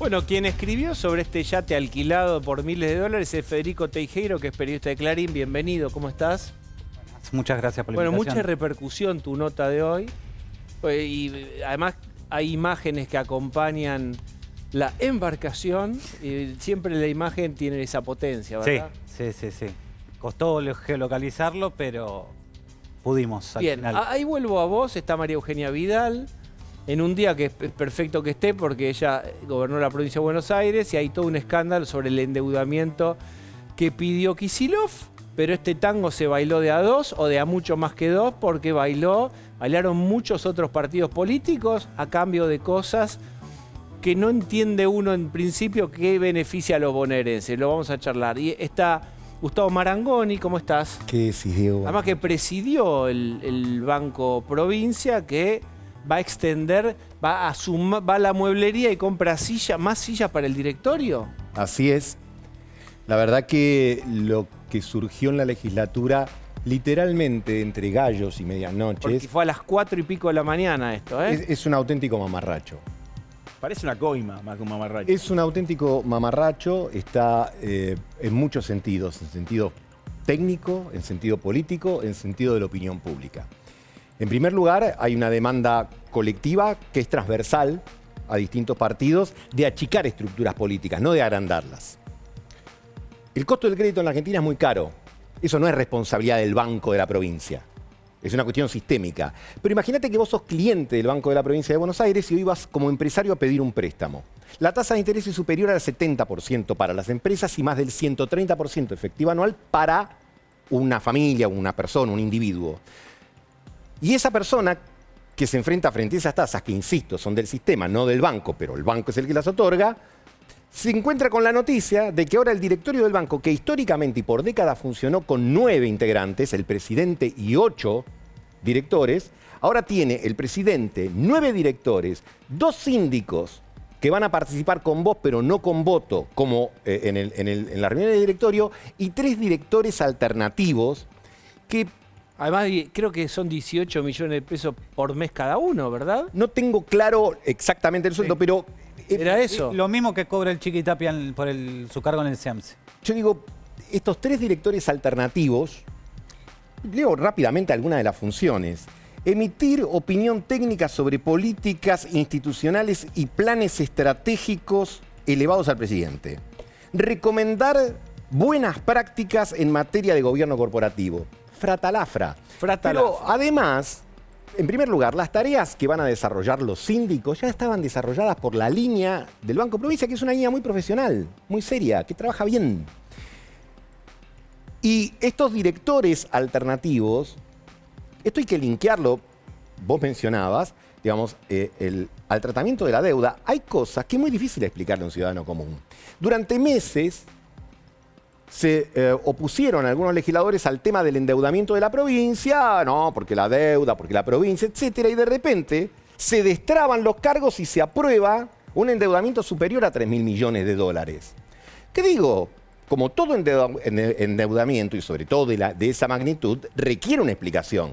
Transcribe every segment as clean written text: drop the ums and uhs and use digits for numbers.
Bueno, quien escribió sobre este yate alquilado por miles de dólares es Federico Teijeiro, que es periodista de Clarín. Bienvenido, ¿cómo estás? Muchas gracias por la invitación. Bueno, mucha repercusión tu nota de hoy. Y además hay imágenes que acompañan la embarcación. Y siempre la imagen tiene esa potencia, ¿verdad? Sí. Costó geolocalizarlo, pero pudimos al Bien, final. Ahí vuelvo a vos. Está María Eugenia Vidal. En un día que es perfecto que esté porque ella gobernó la provincia de Buenos Aires y hay todo un escándalo sobre el endeudamiento que pidió Kicillof, pero este tango se bailó de a dos o de a mucho más que dos porque bailaron muchos otros partidos políticos a cambio de cosas que no entiende uno en principio qué beneficia a los bonaerenses. Lo vamos a charlar. Y está Gustavo Marangoni, ¿cómo estás? ¿Qué decís, Diego? Además que presidió el Banco Provincia, que va a extender, va a la mueblería y compra más sillas para el directorio. Así es. La verdad que lo que surgió en la legislatura, literalmente entre gallos y medianoches, Porque fue a las 4 y pico de la mañana esto, ¿eh? es un auténtico mamarracho. Parece una coima más que un mamarracho. Es un auténtico mamarracho, está en muchos sentidos, en sentido técnico, en sentido político, en sentido de la opinión pública. En primer lugar, hay una demanda colectiva que es transversal a distintos partidos de achicar estructuras políticas, no de agrandarlas. El costo del crédito en la Argentina es muy caro. Eso no es responsabilidad del Banco de la Provincia. Es una cuestión sistémica. Pero imagínate que vos sos cliente del Banco de la Provincia de Buenos Aires y hoy vas como empresario a pedir un préstamo. La tasa de interés es superior al 70% para las empresas y más del 130% efectiva anual para una familia, una persona, un individuo. Y esa persona que se enfrenta frente a esas tasas, que insisto, son del sistema, no del banco, pero el banco es el que las otorga, se encuentra con la noticia de que ahora el directorio del banco, que históricamente y por décadas funcionó con 9 integrantes, el presidente y 8 directores, ahora tiene el presidente, 9 directores, 2 síndicos que van a participar con voz pero no con voto, como en la reunión del directorio, y 3 directores alternativos que... Además, creo que son 18 millones de pesos por mes cada uno, ¿verdad? No tengo claro exactamente el sueldo, pero... Era eso. Lo mismo que cobra el Chiqui Tapia por su cargo en el SEAMSE. Yo digo, estos 3 directores alternativos, leo rápidamente algunas de las funciones. Emitir opinión técnica sobre políticas institucionales y planes estratégicos elevados al presidente. Recomendar buenas prácticas en materia de gobierno corporativo. Fratalafra. Pero además, en primer lugar, las tareas que van a desarrollar los síndicos ya estaban desarrolladas por la línea del Banco Provincia, que es una línea muy profesional, muy seria, que trabaja bien. Y estos directores alternativos, esto hay que linkearlo, vos mencionabas, digamos, al tratamiento de la deuda. Hay cosas que es muy difícil explicarle a un ciudadano común. Durante meses se opusieron algunos legisladores al tema del endeudamiento de la provincia, no, porque la deuda, porque la provincia, etcétera, y de repente se destraban los cargos y se aprueba un endeudamiento superior a 3.000 millones de dólares. ¿Qué digo? Como todo endeudamiento, y sobre todo de esa magnitud, requiere una explicación.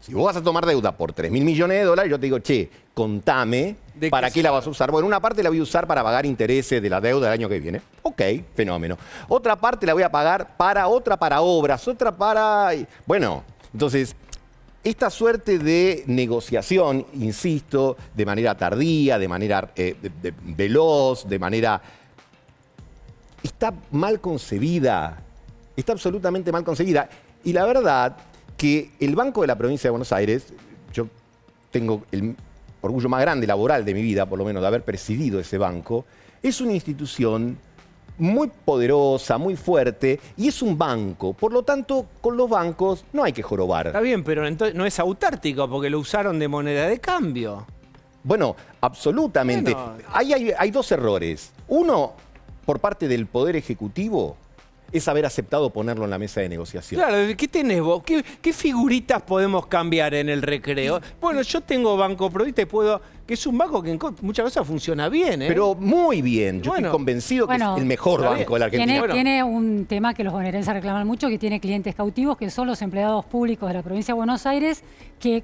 Si vos vas a tomar deuda por 3.000 millones de dólares, yo te digo, che, contame, ¿para qué la vas a usar? Bueno, una parte la voy a usar para pagar intereses de la deuda del año que viene. Ok, fenómeno. Otra parte la voy a pagar para obras, otra para... Bueno, entonces, esta suerte de negociación, insisto, de manera tardía, de manera veloz, de manera... está mal concebida. Está absolutamente mal concebida. Y la verdad que el Banco de la Provincia de Buenos Aires, yo tengo el orgullo más grande laboral de mi vida, por lo menos de haber presidido ese banco, es una institución muy poderosa, muy fuerte, y es un banco. Por lo tanto, con los bancos no hay que jorobar. Está bien, pero entonces no es autártico porque lo usaron de moneda de cambio. Bueno, absolutamente. Bueno. Hay 2 errores. Uno, por parte del Poder Ejecutivo, es haber aceptado ponerlo en la mesa de negociación. Claro, ¿qué tenés vos? ¿Qué figuritas podemos cambiar en el recreo? Bueno, yo tengo Banco Provincia y puedo... que es un banco que en muchas cosas funciona bien, ¿eh? Pero muy bien. Yo Bueno. estoy convencido que Bueno, es el mejor está banco de la bien. Argentina. Bueno. Tiene un tema que los bonaerenses reclaman mucho, que tiene clientes cautivos, que son los empleados públicos de la provincia de Buenos Aires,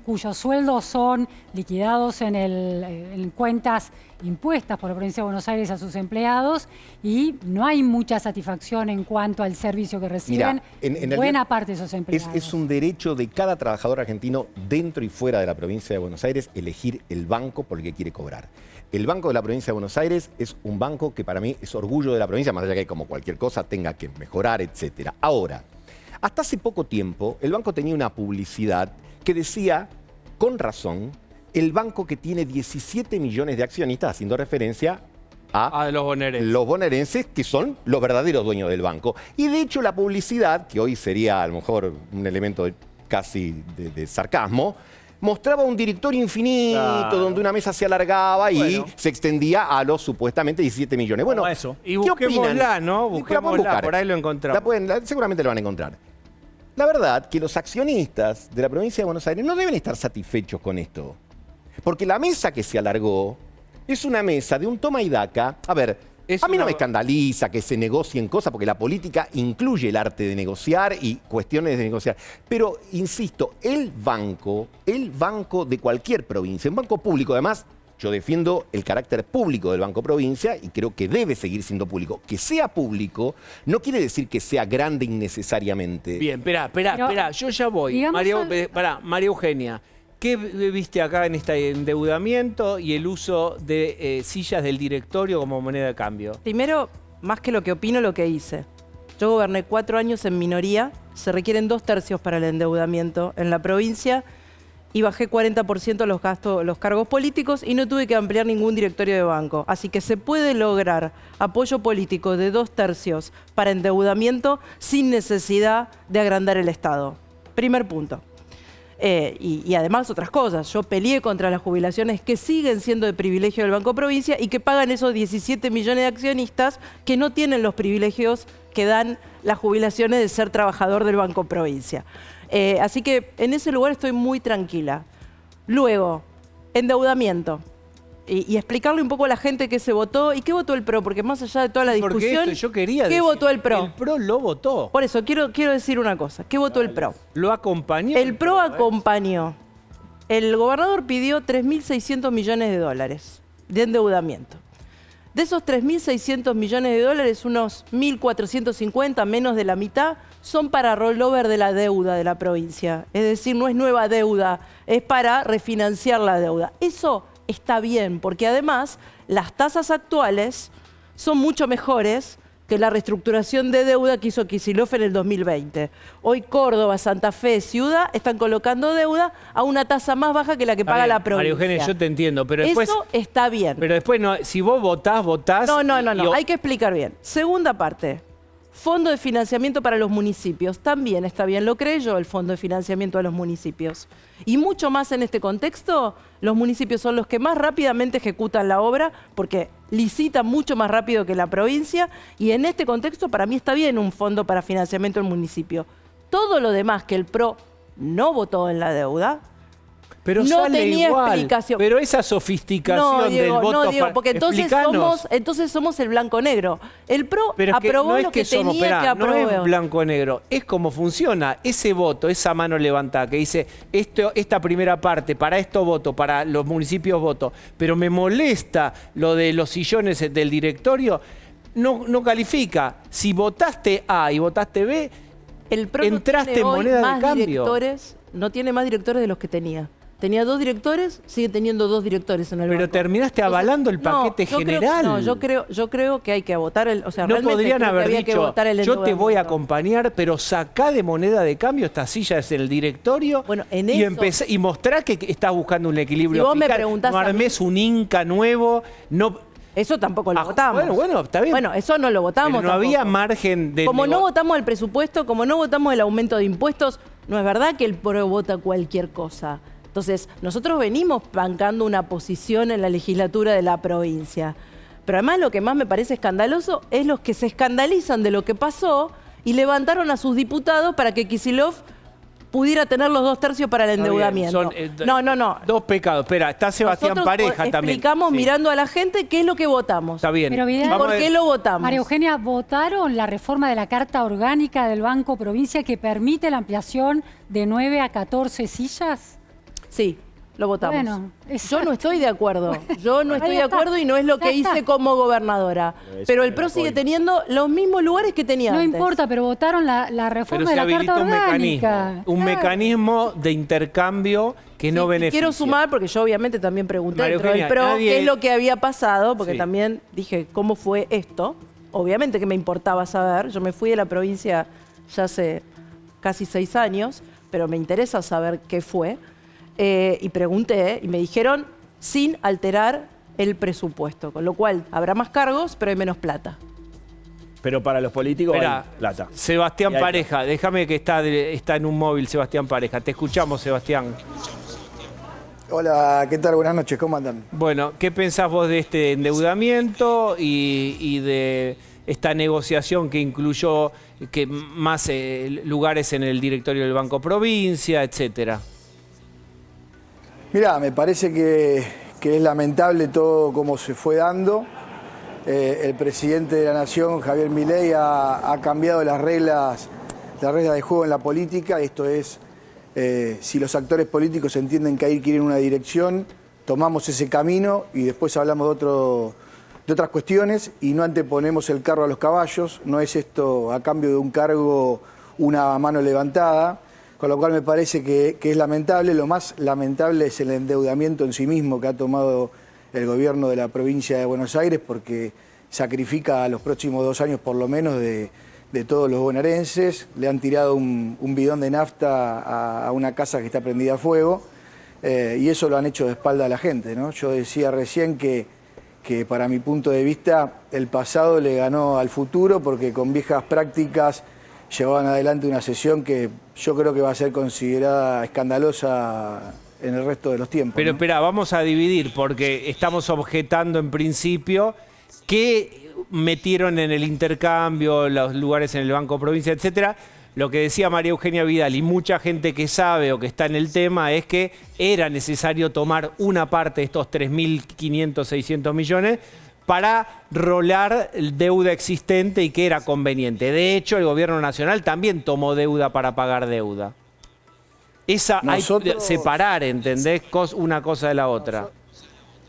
cuyos sueldos son liquidados en cuentas impuestas por la provincia de Buenos Aires a sus empleados, y no hay mucha satisfacción en cuanto al servicio que reciben en buena realidad parte de esos empleados. Es un derecho de cada trabajador argentino dentro y fuera de la provincia de Buenos Aires elegir el banco por el que quiere cobrar. El Banco de la Provincia de Buenos Aires es un banco que para mí es orgullo de la provincia, más allá que como cualquier cosa tenga que mejorar, etc. Ahora, hasta hace poco tiempo el banco tenía una publicidad que decía, con razón, el banco que tiene 17 millones de accionistas, haciendo referencia a De los bonaerenses. los bonaerenses, que son los verdaderos dueños del banco. Y de hecho la publicidad, que hoy sería a lo mejor un elemento casi de sarcasmo, mostraba un directorio infinito, Claro. donde una mesa se alargaba y Bueno. se extendía a los supuestamente 17 millones. Bueno, Como eso. Y ¿qué busquémosla, opinan? ¿no? La pueden Busquémosla, buscar. por ahí lo encontramos. Seguramente lo van a encontrar. La verdad que los accionistas de la provincia de Buenos Aires no deben estar satisfechos con esto. Porque la mesa que se alargó es una mesa de un toma y daca. A ver, Es a mí no una- me escandaliza que se negocien cosas, porque la política incluye el arte de negociar y cuestiones de negociar. Pero, insisto, el banco de cualquier provincia, un banco público, además, yo defiendo el carácter público del Banco Provincia y creo que debe seguir siendo público. Que sea público no quiere decir que sea grande innecesariamente. Bien, espera, yo ya voy. digamos María Eugenia, ¿qué viste acá en este endeudamiento y el uso de sillas del directorio como moneda de cambio? Primero, más que lo que opino, lo que hice. Yo goberné 4 años en minoría, se requieren 2/3 para el endeudamiento en la provincia y bajé 40% los gastos, los cargos políticos y no tuve que ampliar ningún directorio de banco. Así que se puede lograr apoyo político de 2/3 para endeudamiento sin necesidad de agrandar el Estado. Primer punto. Y además otras cosas. Yo peleé contra las jubilaciones que siguen siendo de privilegio del Banco Provincia y que pagan esos 17 millones de accionistas que no tienen los privilegios que dan las jubilaciones de ser trabajador del Banco Provincia. Así que en ese lugar estoy muy tranquila. Luego, endeudamiento. Y explicarle un poco a la gente qué se votó y qué votó el PRO, porque más allá de toda la Porque discusión, esto yo quería ¿qué decir, votó el PRO? El PRO lo votó. Por eso, quiero decir una cosa. ¿Qué votó el PRO? Lo acompañó. El PRO acompañó. El gobernador pidió 3.600 millones de dólares de endeudamiento. De esos 3.600 millones de dólares, unos 1.450, menos de la mitad, son para rollover de la deuda de la provincia. Es decir, no es nueva deuda, es para refinanciar la deuda. Eso está bien, porque además las tasas actuales son mucho mejores que la reestructuración de deuda que hizo Kicillof en el 2020. Hoy Córdoba, Santa Fe, Ciudad están colocando deuda a una tasa más baja que la que Está paga bien, la provincia. María Eugenia, yo te entiendo, pero después... Eso está bien. Pero después, no, si vos votás... No, hay que explicar bien. Segunda parte, Fondo de Financiamiento para los Municipios. También está bien, lo creé yo, el Fondo de Financiamiento a los Municipios. Y mucho más en este contexto, los municipios son los que más rápidamente ejecutan la obra porque licitan mucho más rápido que la provincia y en este contexto para mí está bien un fondo para financiamiento del municipio. Todo lo demás que el PRO no votó en la deuda, Pero no sale tenía igual. explicación. Pero esa sofisticación no, Diego, del voto... no, Diego, porque Explicanos. entonces somos el blanco-negro. El PRO Pero es que aprobó no es lo que somos, tenía esperá, que aprobar. No es blanco-negro, es como funciona. Ese voto, esa mano levantada que dice, esta primera parte, para esto voto, para los municipios voto, pero me molesta lo de los sillones del directorio, no califica. Si votaste A y votaste B, El PRO entraste en no tiene hoy moneda de más cambio. directores, no tiene más directores de los que tenía. Tenía 2 directores, sigue teniendo 2 directores en el pero banco. terminaste avalando el paquete yo creo- general. yo creo que hay que votar el, o sea, No realmente podrían creo que haber había que dicho, votar el yo te voy a endeudamiento. acompañar, pero sacá de moneda de cambio estas sillas en el directorio Bueno, en y, eso- y mostrá que estás buscando un equilibrio Si vos me fiscal. preguntás No a mí- armes un Inca nuevo, no... Eso tampoco lo Ah, votamos. bueno, está bien. Bueno, eso no lo votamos Pero no había tampoco. margen de... Como no votamos el presupuesto, como no votamos el aumento de impuestos, no es verdad que el PRO vota cualquier cosa. Entonces, nosotros venimos bancando una posición en la legislatura de la provincia. Pero además lo que más me parece escandaloso es los que se escandalizan de lo que pasó y levantaron a sus diputados para que Kicillof pudiera tener los 2 tercios para el Está bien, endeudamiento. son, No. Dos pecados. Espera, está Sebastián Nosotros Pareja también. explicamos Sí. mirando a la gente qué es lo que votamos. Está bien. Pero Vidal- ¿Y Vamos por a qué ver. lo votamos? María Eugenia, ¿votaron la reforma de la Carta Orgánica del Banco Provincia que permite la ampliación de 9 a 14 sillas? Sí, lo votamos. Bueno, Yo no estoy de acuerdo. Yo no estoy Ahí de está. acuerdo y no es lo Ya que hice está. como gobernadora. Pero eso Pero el era PRO sigue coima. teniendo los mismos lugares que tenía No antes. importa, pero votaron la reforma Pero de se la Carta habilitó un Orgánica. mecanismo. Un Claro. mecanismo de intercambio que no Sí, y beneficia. quiero sumar, porque yo obviamente también pregunté María dentro del Eugenia, PRO nadie- qué es lo que había pasado, porque Sí. también dije cómo fue esto. Obviamente que me importaba saber. Yo me fui de la provincia ya hace casi 6 años, pero me interesa saber qué fue. Y pregunté y me dijeron sin alterar el presupuesto, con lo cual habrá más cargos, pero hay menos plata. Pero para los políticos Espera, hay plata. Sebastián Y hay Pareja, déjame que está en un móvil Sebastián Pareja. Te escuchamos, Sebastián. Hola, ¿qué tal? Buenas noches, ¿cómo andan? Bueno, ¿qué pensás vos de este endeudamiento y de esta negociación que incluyó que más lugares en el directorio del Banco Provincia, etcétera? Mirá, me parece que es lamentable todo cómo se fue dando. El presidente de la Nación, Javier Milei, ha cambiado las reglas de juego en la política. Esto es, si los actores políticos entienden que hay que ir en una dirección, tomamos ese camino y después hablamos de otras cuestiones y no anteponemos el carro a los caballos. No es esto a cambio de un cargo una mano levantada. Con lo cual me parece que es lamentable. Lo más lamentable es el endeudamiento en sí mismo que ha tomado el gobierno de la provincia de Buenos Aires, porque sacrifica a los próximos 2 años por lo menos de todos los bonaerenses. Le han tirado un bidón de nafta a una casa que está prendida a fuego, y eso lo han hecho de espalda a la gente, ¿no? Yo decía recién que para mi punto de vista el pasado le ganó al futuro, porque con viejas prácticas llevaban adelante una sesión que yo creo que va a ser considerada escandalosa en el resto de los tiempos. Pero ¿no? espera, vamos a dividir porque estamos objetando en principio qué metieron en el intercambio, los lugares en el Banco Provincia, etcétera. Lo que decía María Eugenia Vidal y mucha gente que sabe o que está en el tema es que era necesario tomar una parte de estos 3.500, 600 millones para rolar deuda existente y que era conveniente. De hecho, el gobierno nacional también tomó deuda para pagar deuda. Esa hay que separar, ¿entendés? Una cosa de la otra.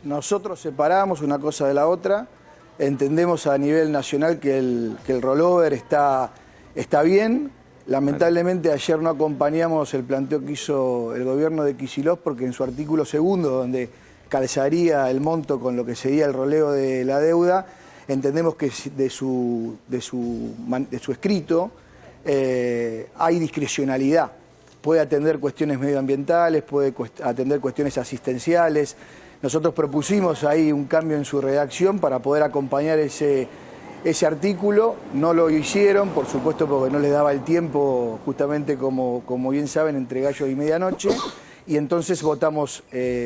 Nosotros separamos una cosa de la otra. Entendemos a nivel nacional que el rollover está bien. Lamentablemente ayer no acompañamos el planteo que hizo el gobierno de Kicillof, porque en su artículo 2, donde calzaría el monto con lo que sería el roleo de la deuda, entendemos que de su escrito hay discrecionalidad. Puede atender cuestiones medioambientales, puede atender cuestiones asistenciales. Nosotros propusimos ahí un cambio en su redacción para poder acompañar ese artículo. No lo hicieron, por supuesto, porque no les daba el tiempo, justamente como bien saben, entre gallo y medianoche. Y entonces votamos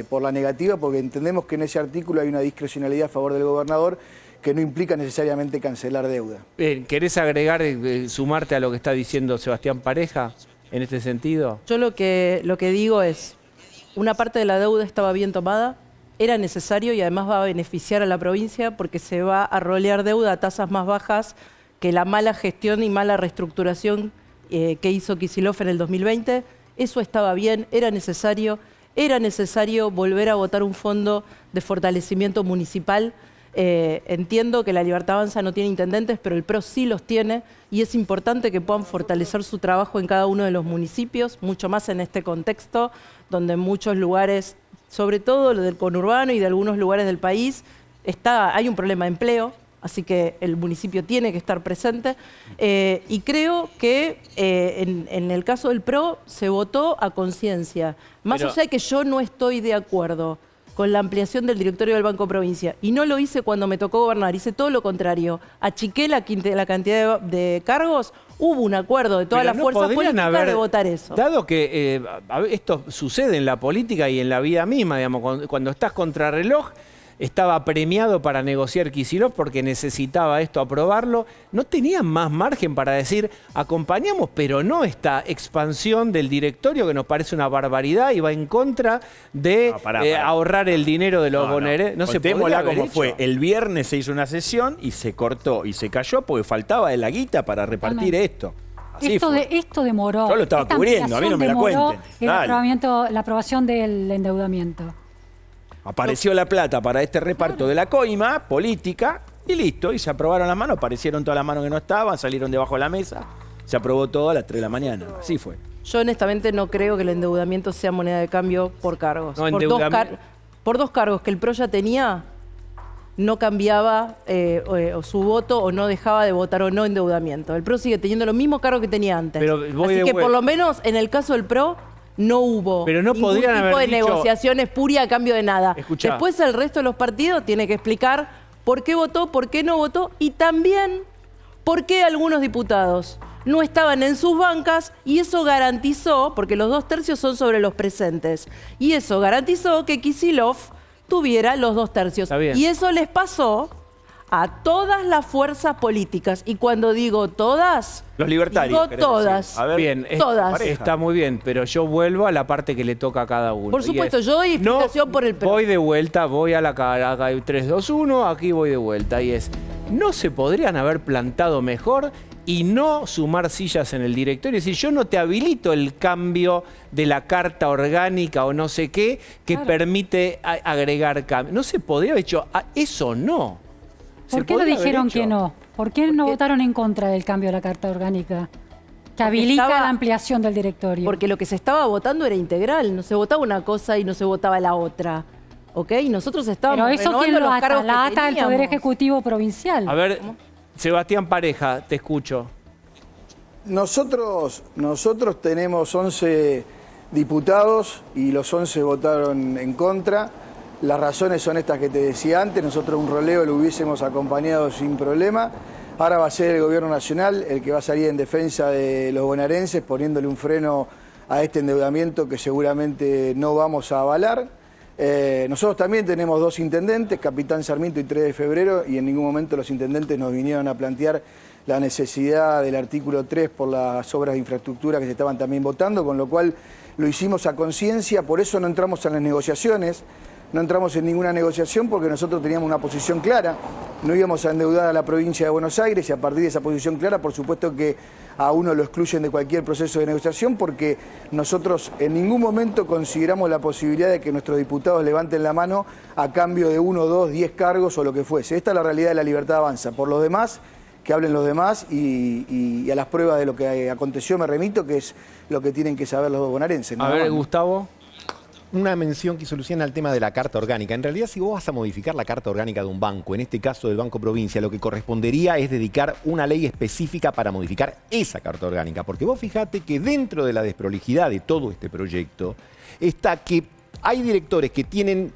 por la negativa, porque entendemos que en ese artículo hay una discrecionalidad a favor del gobernador que no implica necesariamente cancelar deuda. ¿Querés agregar, sumarte a lo que está diciendo Sebastián Pareja en este sentido? Yo lo que digo es, una parte de la deuda estaba bien tomada, era necesario y además va a beneficiar a la provincia porque se va a rolear deuda a tasas más bajas que la mala gestión y mala reestructuración que hizo Kicillof en el 2020. Eso estaba bien, era necesario volver a votar un fondo de fortalecimiento municipal. Entiendo que la Libertad Avanza no tiene intendentes, pero el PRO sí los tiene y es importante que puedan fortalecer su trabajo en cada uno de los municipios, mucho más en este contexto donde en muchos lugares, sobre todo lo del conurbano y de algunos lugares del país, hay un problema de empleo, así que el municipio tiene que estar presente. Y creo que en el caso del PRO se votó a conciencia. Más allá de que yo no estoy de acuerdo con la ampliación del directorio del Banco Provincia, y no lo hice cuando me tocó gobernar, hice todo lo contrario. Achiqué la cantidad de cargos, hubo un acuerdo de todas las fuerzas políticas de votar eso. Dado que esto sucede en la política y en la vida misma, digamos, cuando estás contrarreloj, estaba premiado para negociar Kicillof porque necesitaba esto aprobarlo. No tenían más margen para decir, acompañamos, pero no esta expansión del directorio que nos parece una barbaridad y va en contra de ahorrar el dinero de los bonaerenses. No se podría haber cómo hecho. fue. El viernes se hizo una sesión y se cortó y se cayó porque faltaba de la guita para repartir esto. Así fue. Esto demoró. Yo lo estaba esta cubriendo, a mí no me la ampliación cuenten. demoró la aprobación del endeudamiento. Apareció la plata para este reparto de la coima política y listo. Y se aprobaron las manos, aparecieron todas las manos que no estaban, salieron debajo de la mesa. Se aprobó todo a las 3 de la mañana. Así fue. Yo honestamente no creo que el endeudamiento sea moneda de cambio por cargos. No, Por dos cargos que el PRO ya tenía, no cambiaba o su voto o no dejaba de votar o no endeudamiento. El PRO sigue teniendo los mismos cargos que tenía antes. Pero Así que por lo menos en el caso del PRO no hubo Pero no ningún podrían tipo haber de dicho- negociación espuria a cambio de nada. Escuchá. Después el resto de los partidos tiene que explicar por qué votó, por qué no votó y también por qué algunos diputados no estaban en sus bancas y eso garantizó, porque los 2/3 son sobre los presentes, y eso garantizó que Kicillof tuviera los 2/3. Está bien. Y eso les pasó a todas las fuerzas políticas. Y cuando digo todas, Los libertarios. digo querés todas. decir. A ver, Bien, Todas. está muy bien, pero yo vuelvo a la parte que le toca a cada uno. Por Y supuesto, es, yo doy explicación por el PRO. Voy de vuelta, voy a la cara, acá hay 3, 2, 1, aquí voy de vuelta. Y es, ¿no se podrían haber plantado mejor y no sumar sillas en el directorio? Es decir, yo no te habilito el cambio de la carta orgánica o no sé qué que permite agregar cambios. No se podría haber hecho, eso no. ¿Por Se qué lo podría haber dijeron hecho. que no? ¿Por qué no votaron en contra del cambio de la Carta Orgánica? Que habilita estaba- la ampliación del directorio. Porque lo que se estaba votando era integral. No se votaba una cosa y no se votaba la otra. ¿Ok? Nosotros estábamos Pero eso renovando quién lo los ata, cargos la que ata el Poder teníamos. Ejecutivo Provincial. A ver, Sebastián Pareja, te escucho. Nosotros tenemos 11 diputados y los 11 votaron en contra. Las razones son estas que te decía antes. Nosotros un roleo lo hubiésemos acompañado sin problema. Ahora va a ser el gobierno nacional el que va a salir en defensa de los bonaerenses, poniéndole un freno a este endeudamiento que seguramente no vamos a avalar. Nosotros también tenemos 2 intendentes, Capitán Sarmiento y 3 de Febrero, y en ningún momento los intendentes nos vinieron a plantear la necesidad del artículo 3 por las obras de infraestructura que se estaban también votando, con lo cual lo hicimos a conciencia, por eso no entramos en las negociaciones. No entramos en ninguna negociación porque nosotros teníamos una posición clara, no íbamos a endeudar a la provincia de Buenos Aires y a partir de esa posición clara, por supuesto que a uno lo excluyen de cualquier proceso de negociación porque nosotros en ningún momento consideramos la posibilidad de que nuestros diputados levanten la mano a cambio de 1, 2, 10 cargos o lo que fuese. Esta es la realidad de La Libertad Avanza. Por los demás, que hablen los demás y a las pruebas de lo que aconteció me remito, que es lo que tienen que saber los bonaerenses. A nada ver, más. Gustavo. Una mención que soluciona el tema de la carta orgánica. En realidad, si vos vas a modificar la carta orgánica de un banco, en este caso del Banco Provincia, lo que correspondería es dedicar una ley específica para modificar esa carta orgánica. Porque vos fijate que dentro de la desprolijidad de todo este proyecto está que hay directores que tienen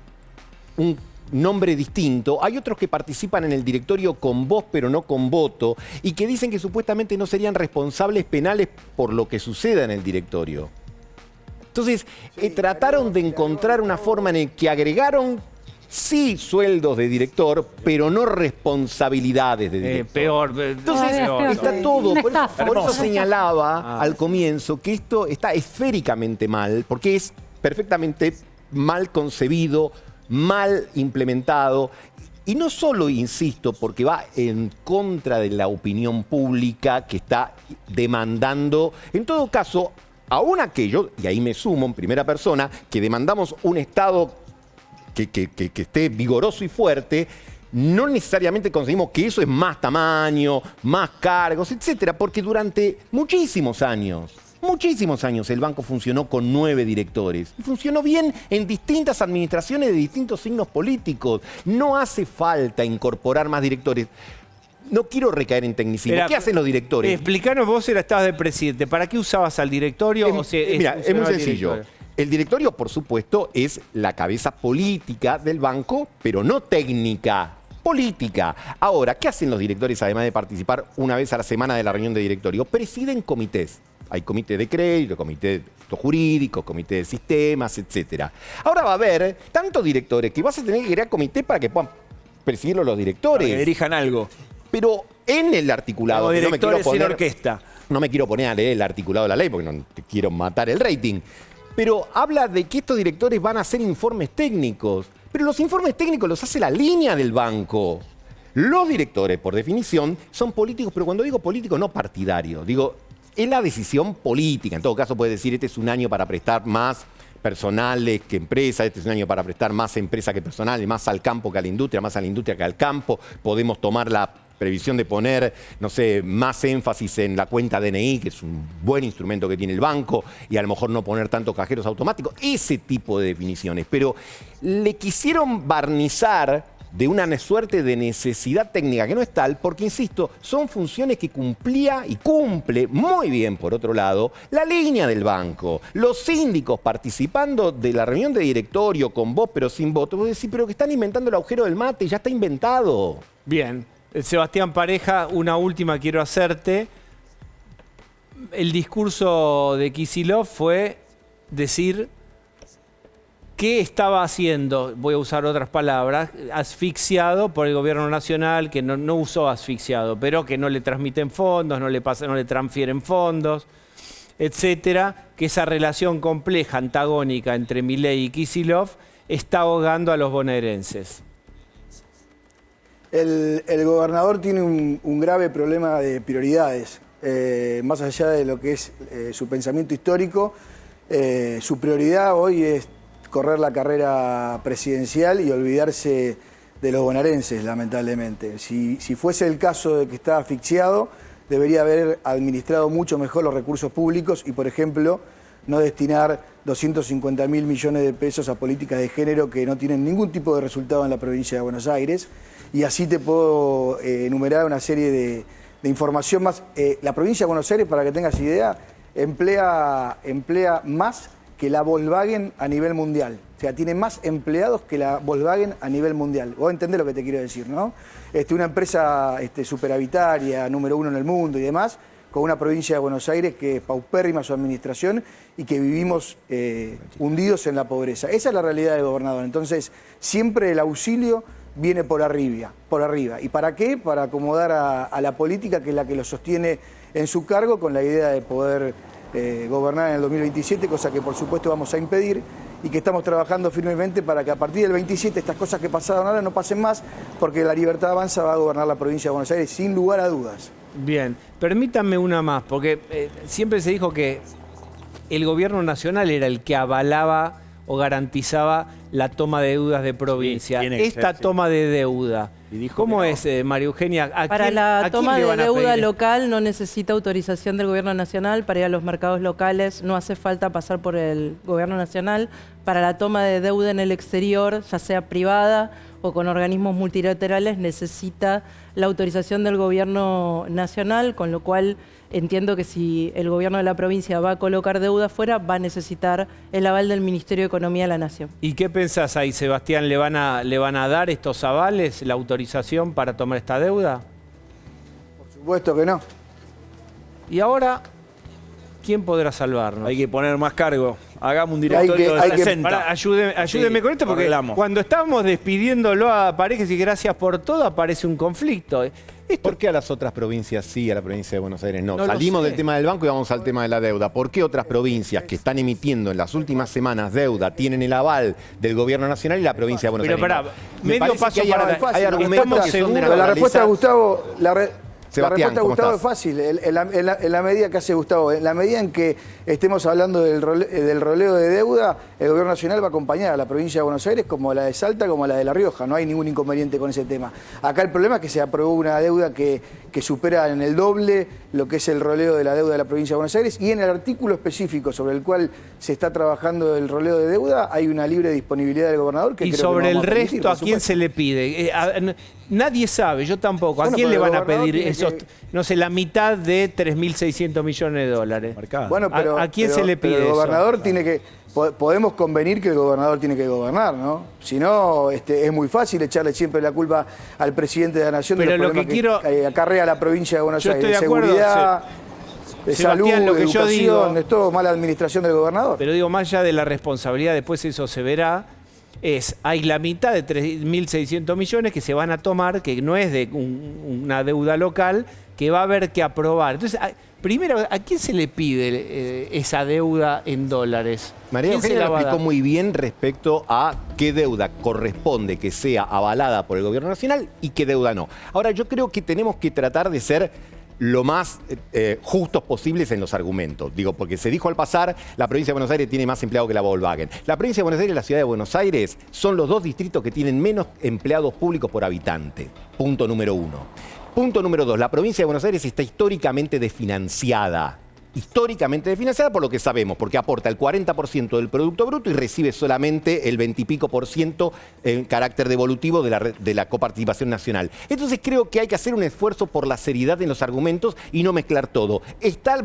un nombre distinto, hay otros que participan en el directorio con voz pero no con voto y que dicen que supuestamente no serían responsables penales por lo que suceda en el directorio. Entonces, trataron de encontrar una forma en la que agregaron, sí, sueldos de director, pero no responsabilidades de director. Peor. Entonces, Peor. está todo. Una Por eso, estafa. por eso Hermoso. señalaba al comienzo que esto está esféricamente mal, porque es perfectamente mal concebido, mal implementado. Y no solo, insisto, porque va en contra de la opinión pública que está demandando, en todo caso, aún aquellos, y ahí me sumo en primera persona, que demandamos un Estado que esté vigoroso y fuerte, no necesariamente conseguimos que eso es más tamaño, más cargos, etcétera, porque durante muchísimos años el banco funcionó con 9 directores. Y funcionó bien en distintas administraciones de distintos signos políticos. No hace falta incorporar más directores. No quiero recaer en tecnicismo. ¿Qué hacen los directores? Explícanos, vos estabas de presidente. ¿Para qué usabas al directorio? Mira, es muy sencillo. El directorio, por supuesto, es la cabeza política del banco, pero no técnica, política. Ahora, ¿qué hacen los directores además de participar una vez a la semana de la reunión de directorio? Presiden comités. Hay comité de crédito, comité jurídico, comité de sistemas, etc. Ahora va a haber tantos directores que vas a tener que crear comité para que puedan presidirlo los directores. Para que dirijan algo. Pero en el articulado, Como que no me quiero directores sin poner, orquesta. no me quiero poner a leer el articulado de la ley porque no te quiero matar el rating, pero habla de que estos directores van a hacer informes técnicos. Pero los informes técnicos los hace la línea del banco. Los directores, por definición, son políticos, pero cuando digo políticos, no partidarios. Digo, es la decisión política. En todo caso, puede decir, este es un año para prestar más personales que empresas, este es un año para prestar más empresas que personales, más al campo que a la industria, más a la industria que al campo. Podemos tomar la previsión de poner, no sé, más énfasis en la cuenta DNI, que es un buen instrumento que tiene el banco, y a lo mejor no poner tantos cajeros automáticos, ese tipo de definiciones. Pero le quisieron barnizar de una suerte de necesidad técnica que no es tal, porque, insisto, son funciones que cumplía y cumple muy bien, por otro lado, la línea del banco. Los síndicos participando de la reunión de directorio con voz pero sin voto, vos decís, pero que están inventando el agujero del mate, ya está inventado. Bien. Sebastián Pareja, una última quiero hacerte. El discurso de Kicillof fue decir que estaba haciendo, voy a usar otras palabras, asfixiado por el gobierno nacional, que no usó asfixiado, pero que no le transmiten fondos, no le transfieren fondos, etcétera, que esa relación compleja, antagónica entre Milei y Kicillof está ahogando a los bonaerenses. El gobernador tiene un grave problema de prioridades. Más allá de lo que es su pensamiento histórico, su prioridad hoy es correr la carrera presidencial y olvidarse de los bonaerenses, lamentablemente. Si fuese el caso de que está asfixiado, debería haber administrado mucho mejor los recursos públicos y, por ejemplo, no destinar 250.000 millones de pesos a políticas de género que no tienen ningún tipo de resultado en la provincia de Buenos Aires. Y así te puedo enumerar una serie de información más. La provincia de Buenos Aires, para que tengas idea, emplea más que la Volkswagen a nivel mundial. O sea, tiene más empleados que la Volkswagen a nivel mundial. Vos entendés lo que te quiero decir, ¿no? Una empresa superavitaria, número 1 en el mundo y demás, con una provincia de Buenos Aires que es paupérrima su administración y que vivimos hundidos en la pobreza. Esa es la realidad del gobernador. Entonces, siempre el auxilio viene por arriba. ¿Y para qué? Para acomodar a la política, que es la que lo sostiene en su cargo, con la idea de poder gobernar en el 2027, cosa que por supuesto vamos a impedir y que estamos trabajando firmemente para que a partir del 27 estas cosas que pasaron ahora no pasen más, porque la Libertad Avanza va a gobernar la provincia de Buenos Aires sin lugar a dudas. Bien, permítanme una más, porque siempre se dijo que el gobierno nacional era el que avalaba o garantizaba la toma de deudas de provincia. Sí, esta toma de deuda, ¿cómo es, María Eugenia? Para la toma de deuda pedir? local no necesita autorización del gobierno nacional. Para ir a los mercados locales no hace falta pasar por el gobierno nacional. Para la toma de deuda en el exterior, ya sea privada o con organismos multilaterales, necesita la autorización del gobierno nacional, con lo cual entiendo que si el gobierno de la provincia va a colocar deuda afuera, va a necesitar el aval del Ministerio de Economía de la Nación. ¿Y qué pensás ahí, Sebastián? ¿Le van a dar estos avales, la autorización para tomar esta deuda? Por supuesto que no. Y ahora, ¿quién podrá salvarnos? Hay que poner más cargo. Hagamos un directorio de 60. Pará, ayúdeme con esto, porque arreglamos. cuando estábamos despidiéndolo a Parejas y gracias por todo, aparece un conflicto. ¿Por qué a las otras provincias sí, a la provincia de Buenos Aires no? No lo Salimos sé. del tema del banco y vamos al tema de la deuda. ¿Por qué otras provincias que están emitiendo en las últimas semanas deuda tienen el aval del gobierno nacional y la provincia de Buenos Pero Aires pará, no? medio parece paso que hay, para hay atrás. argumentos Estamos que son de seguros. La respuesta de Gustavo, Sebastián, de ¿cómo Gustavo es estás? fácil. En la medida que hace Gustavo, en la medida en que estemos hablando del roleo de deuda, el gobierno nacional va a acompañar a la provincia de Buenos Aires como a la de Salta, como a la de La Rioja. No hay ningún inconveniente con ese tema. Acá el problema es que se aprobó una deuda que supera en el doble lo que es el roleo de la deuda de la provincia de Buenos Aires, y en el artículo específico sobre el cual se está trabajando el roleo de deuda hay una libre disponibilidad del gobernador que Y creo que sobre no el vamos a permitir, resto, ¿a por quién supuesto. se le pide? Nadie sabe, yo tampoco. ¿A Bueno, quién pero le el van a gobernador pedir tiene esos, que- no sé, la mitad de 3.600 millones de dólares? Marcado. Bueno, pero, ¿A quién pero- se le pero pide el eso? gobernador tiene que... Podemos convenir que el gobernador tiene que gobernar, ¿no? Si no, es muy fácil echarle siempre la culpa al presidente de la Nación Pero de los lo que problemas que acarrea la provincia de Buenos Yo Aires. estoy de acuerdo, Seguridad, de Sebastián, salud, lo de que yo educación, digo- es todo mala administración del gobernador. Pero digo, más allá de la responsabilidad, después eso se verá, hay la mitad de 3.600 millones que se van a tomar, que no es de una deuda local, que va a haber que aprobar. Entonces, primero, ¿a quién se le pide esa deuda en dólares? María ¿Quién se Eugenia la lo va a explicó dar? muy bien respecto a qué deuda corresponde que sea avalada por el gobierno nacional y qué deuda no. Ahora, yo creo que tenemos que tratar de ser lo más justos posibles en los argumentos. Digo, porque se dijo al pasar, la provincia de Buenos Aires tiene más empleados que la Volkswagen. La provincia de Buenos Aires y la ciudad de Buenos Aires son los dos distritos que tienen menos empleados públicos por habitante. Punto número 1. Punto número 2. La provincia de Buenos Aires está históricamente desfinanciada. Históricamente desfinanciada por lo que sabemos, porque aporta el 40% del Producto Bruto y recibe solamente el 20 y pico % en carácter devolutivo de la coparticipación nacional. Entonces creo que hay que hacer un esfuerzo por la seriedad en los argumentos y no mezclar todo. ¿Está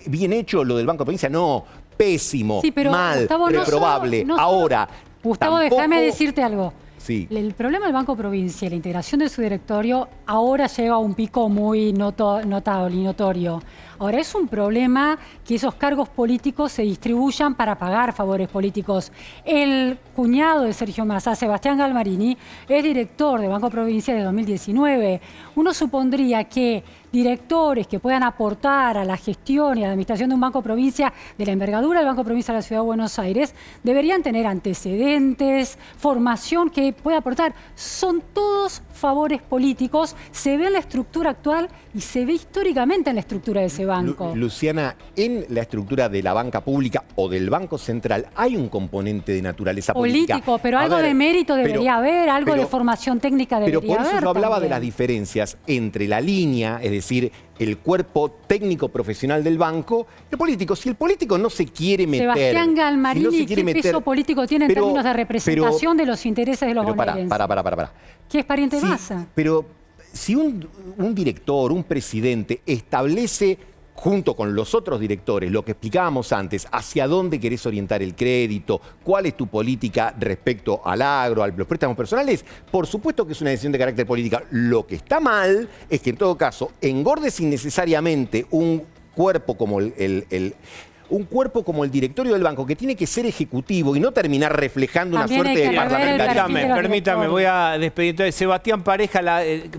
bien hecho lo del Banco de Provincia? No, pésimo, Sí, pero, mal, Gustavo, no reprobable. solo- no solo- Ahora, Gustavo, tampoco- déjame decirte algo. Sí. El problema del Banco Provincia, la integración de su directorio, ahora llega a un pico muy notable y notorio. Ahora es un problema que esos cargos políticos se distribuyan para pagar favores políticos. El cuñado de Sergio Massa, Sebastián Galmarini, es director de Banco Provincia de 2019. Uno supondría que directores que puedan aportar a la gestión y a la administración de un Banco Provincia, de la envergadura del Banco Provincia de la Ciudad de Buenos Aires, deberían tener antecedentes, formación que pueda aportar. Son todos favores políticos, se ve en la estructura actual y se ve históricamente en la estructura de ese banco. Luciana, en la estructura de la banca pública o del Banco Central hay un componente de naturaleza política. Político, pero A algo ver, de mérito debería haber, algo de formación técnica debería Pero por eso haber yo hablaba de también. las diferencias entre la línea, es decir, el cuerpo técnico profesional del banco, y el político. Si el político no se quiere meter... Sebastián Galmarini, si no se quiere ¿qué peso político tiene en términos de representación de los intereses de los bonaerenses? Para. ¿Qué es pariente de Sí, Massa? pero si un director, un presidente establece junto con los otros directores, lo que explicábamos antes, hacia dónde querés orientar el crédito, cuál es tu política respecto al agro, a los préstamos personales, por supuesto que es una decisión de carácter política. Lo que está mal es que en todo caso engordes innecesariamente un cuerpo como un cuerpo como el directorio del banco, que tiene que ser ejecutivo y no terminar reflejando También una hay suerte de que rever el parlamentarismo. perfil de los Permítame, directores. voy a despedir. Entonces, Sebastián Pareja,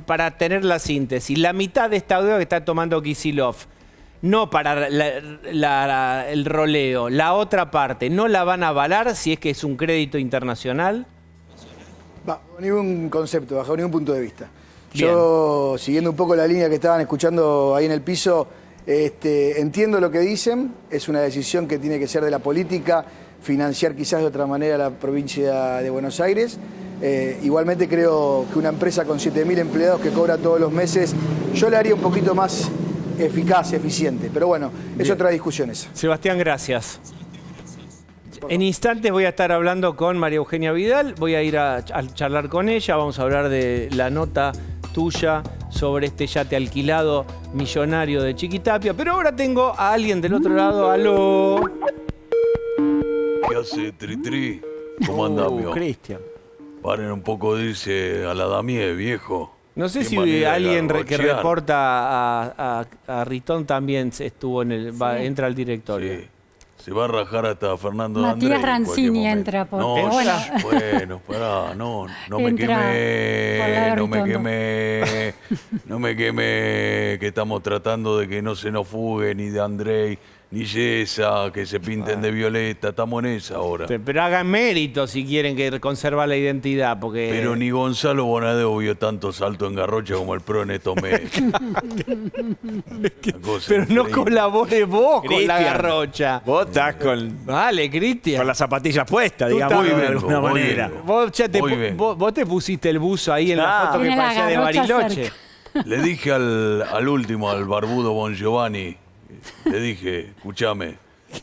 para tener la síntesis, la mitad de esta deuda que está tomando Kicillof, no para el roleo, la otra parte, ¿no la van a avalar si es que es un crédito internacional? Bajo ningún concepto, bajo ningún punto de vista. Yo, siguiendo un poco la línea que estaban escuchando ahí en el piso, entiendo lo que dicen, es una decisión que tiene que ser de la política, financiar quizás de otra manera la provincia de Buenos Aires. Igualmente creo que una empresa con 7.000 empleados que cobra todos los meses, yo le haría un poquito más eficaz, eficiente. Pero bueno, es otra discusión esa. Sebastián, gracias. En instantes voy a estar hablando con María Eugenia Vidal, voy a ir a charlar con ella, vamos a hablar de la nota tuya sobre este yate alquilado millonario de Chiquitapia, pero ahora tengo a alguien del otro lado. ¡Aló! ¿Qué hace, Tri? ¿Cómo andás, mío? Cristian. Paren un poco de irse a la damie, viejo. No sé Qué si manera de alguien que garrochear. reporta a Ritón también estuvo entra al directorio. Sí. Se va a rajar hasta Fernando Matías D'Andrea en cualquier Rancini momento. entra por- No, pero bueno. bueno, pará, no me Entra por la de quemé, Ritondo. no me quemé, que estamos tratando de que no se nos fugue ni de Andrei, ni Yesa, que se pinten de violeta, estamos en esa ahora. Pero hagan mérito si quieren que conservar la identidad, porque... Pero ni Gonzalo Bonadeo vio tanto salto en garrocha como el pro en estos meses. Una cosa Pero no increíble. colabore vos con la Cristian, garrocha. Vos estás con Vale, Cristian. las zapatillas puestas, Tú digamos, también, de alguna voy manera. vengo. Vos, ya te, Muy bien. vos te pusiste el buzo ahí en la Ah. foto que Tiene la parecía de garrocha Bariloche. cerca. Le dije al último, al barbudo Bon Giovanni, le dije, escúchame,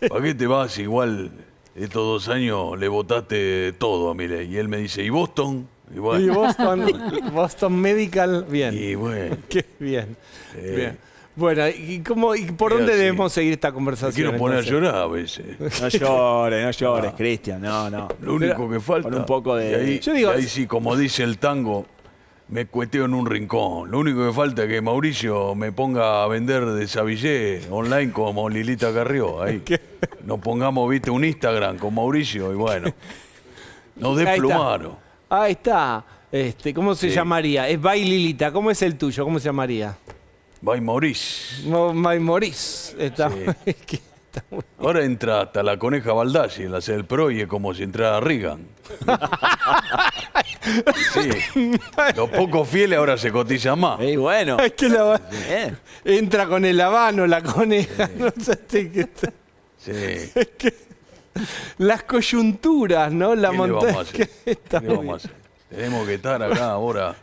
¿para qué te vas? Igual estos 2 años le votaste todo a Milei. Y él me dice, ¿y Boston? Y Y bueno, Boston Medical, bien. y bueno, Qué bien. Sí. Bien. Bueno, ¿y por Sí, dónde así. debemos seguir esta me conversación? quiero poner a entonces? llorar a veces. No llores, Cristian, no. Lo único que falta. Con un poco de... Y ahí, Yo digo- y ahí sí, como dice el tango, me cueteo en un rincón. Lo único que falta es que Mauricio me ponga a vender de Savillé online como Lilita Carrió. Ahí nos pongamos, viste, un Instagram con Mauricio y bueno, nos Ahí está. desplumaron. Ahí está. ¿Cómo se Sí. llamaría? Es Bay Lilita. ¿Cómo es el tuyo? ¿Cómo se llamaría? Bye, Mauricio. May Morís. Está, Sí. que está muy- Ahora entra hasta la coneja Baldassi en la sede del PRO y es como si entrara Reagan. Sí. Los pocos fieles ahora se cotizan más. Y bueno. Es que Bien. entra con el habano, la coneja. No sé, Sí. las coyunturas, ¿no? La ¿Qué le vamos a montaña. hacer? Está ¿Qué le muy vamos a hacer? Tenemos que estar acá ahora.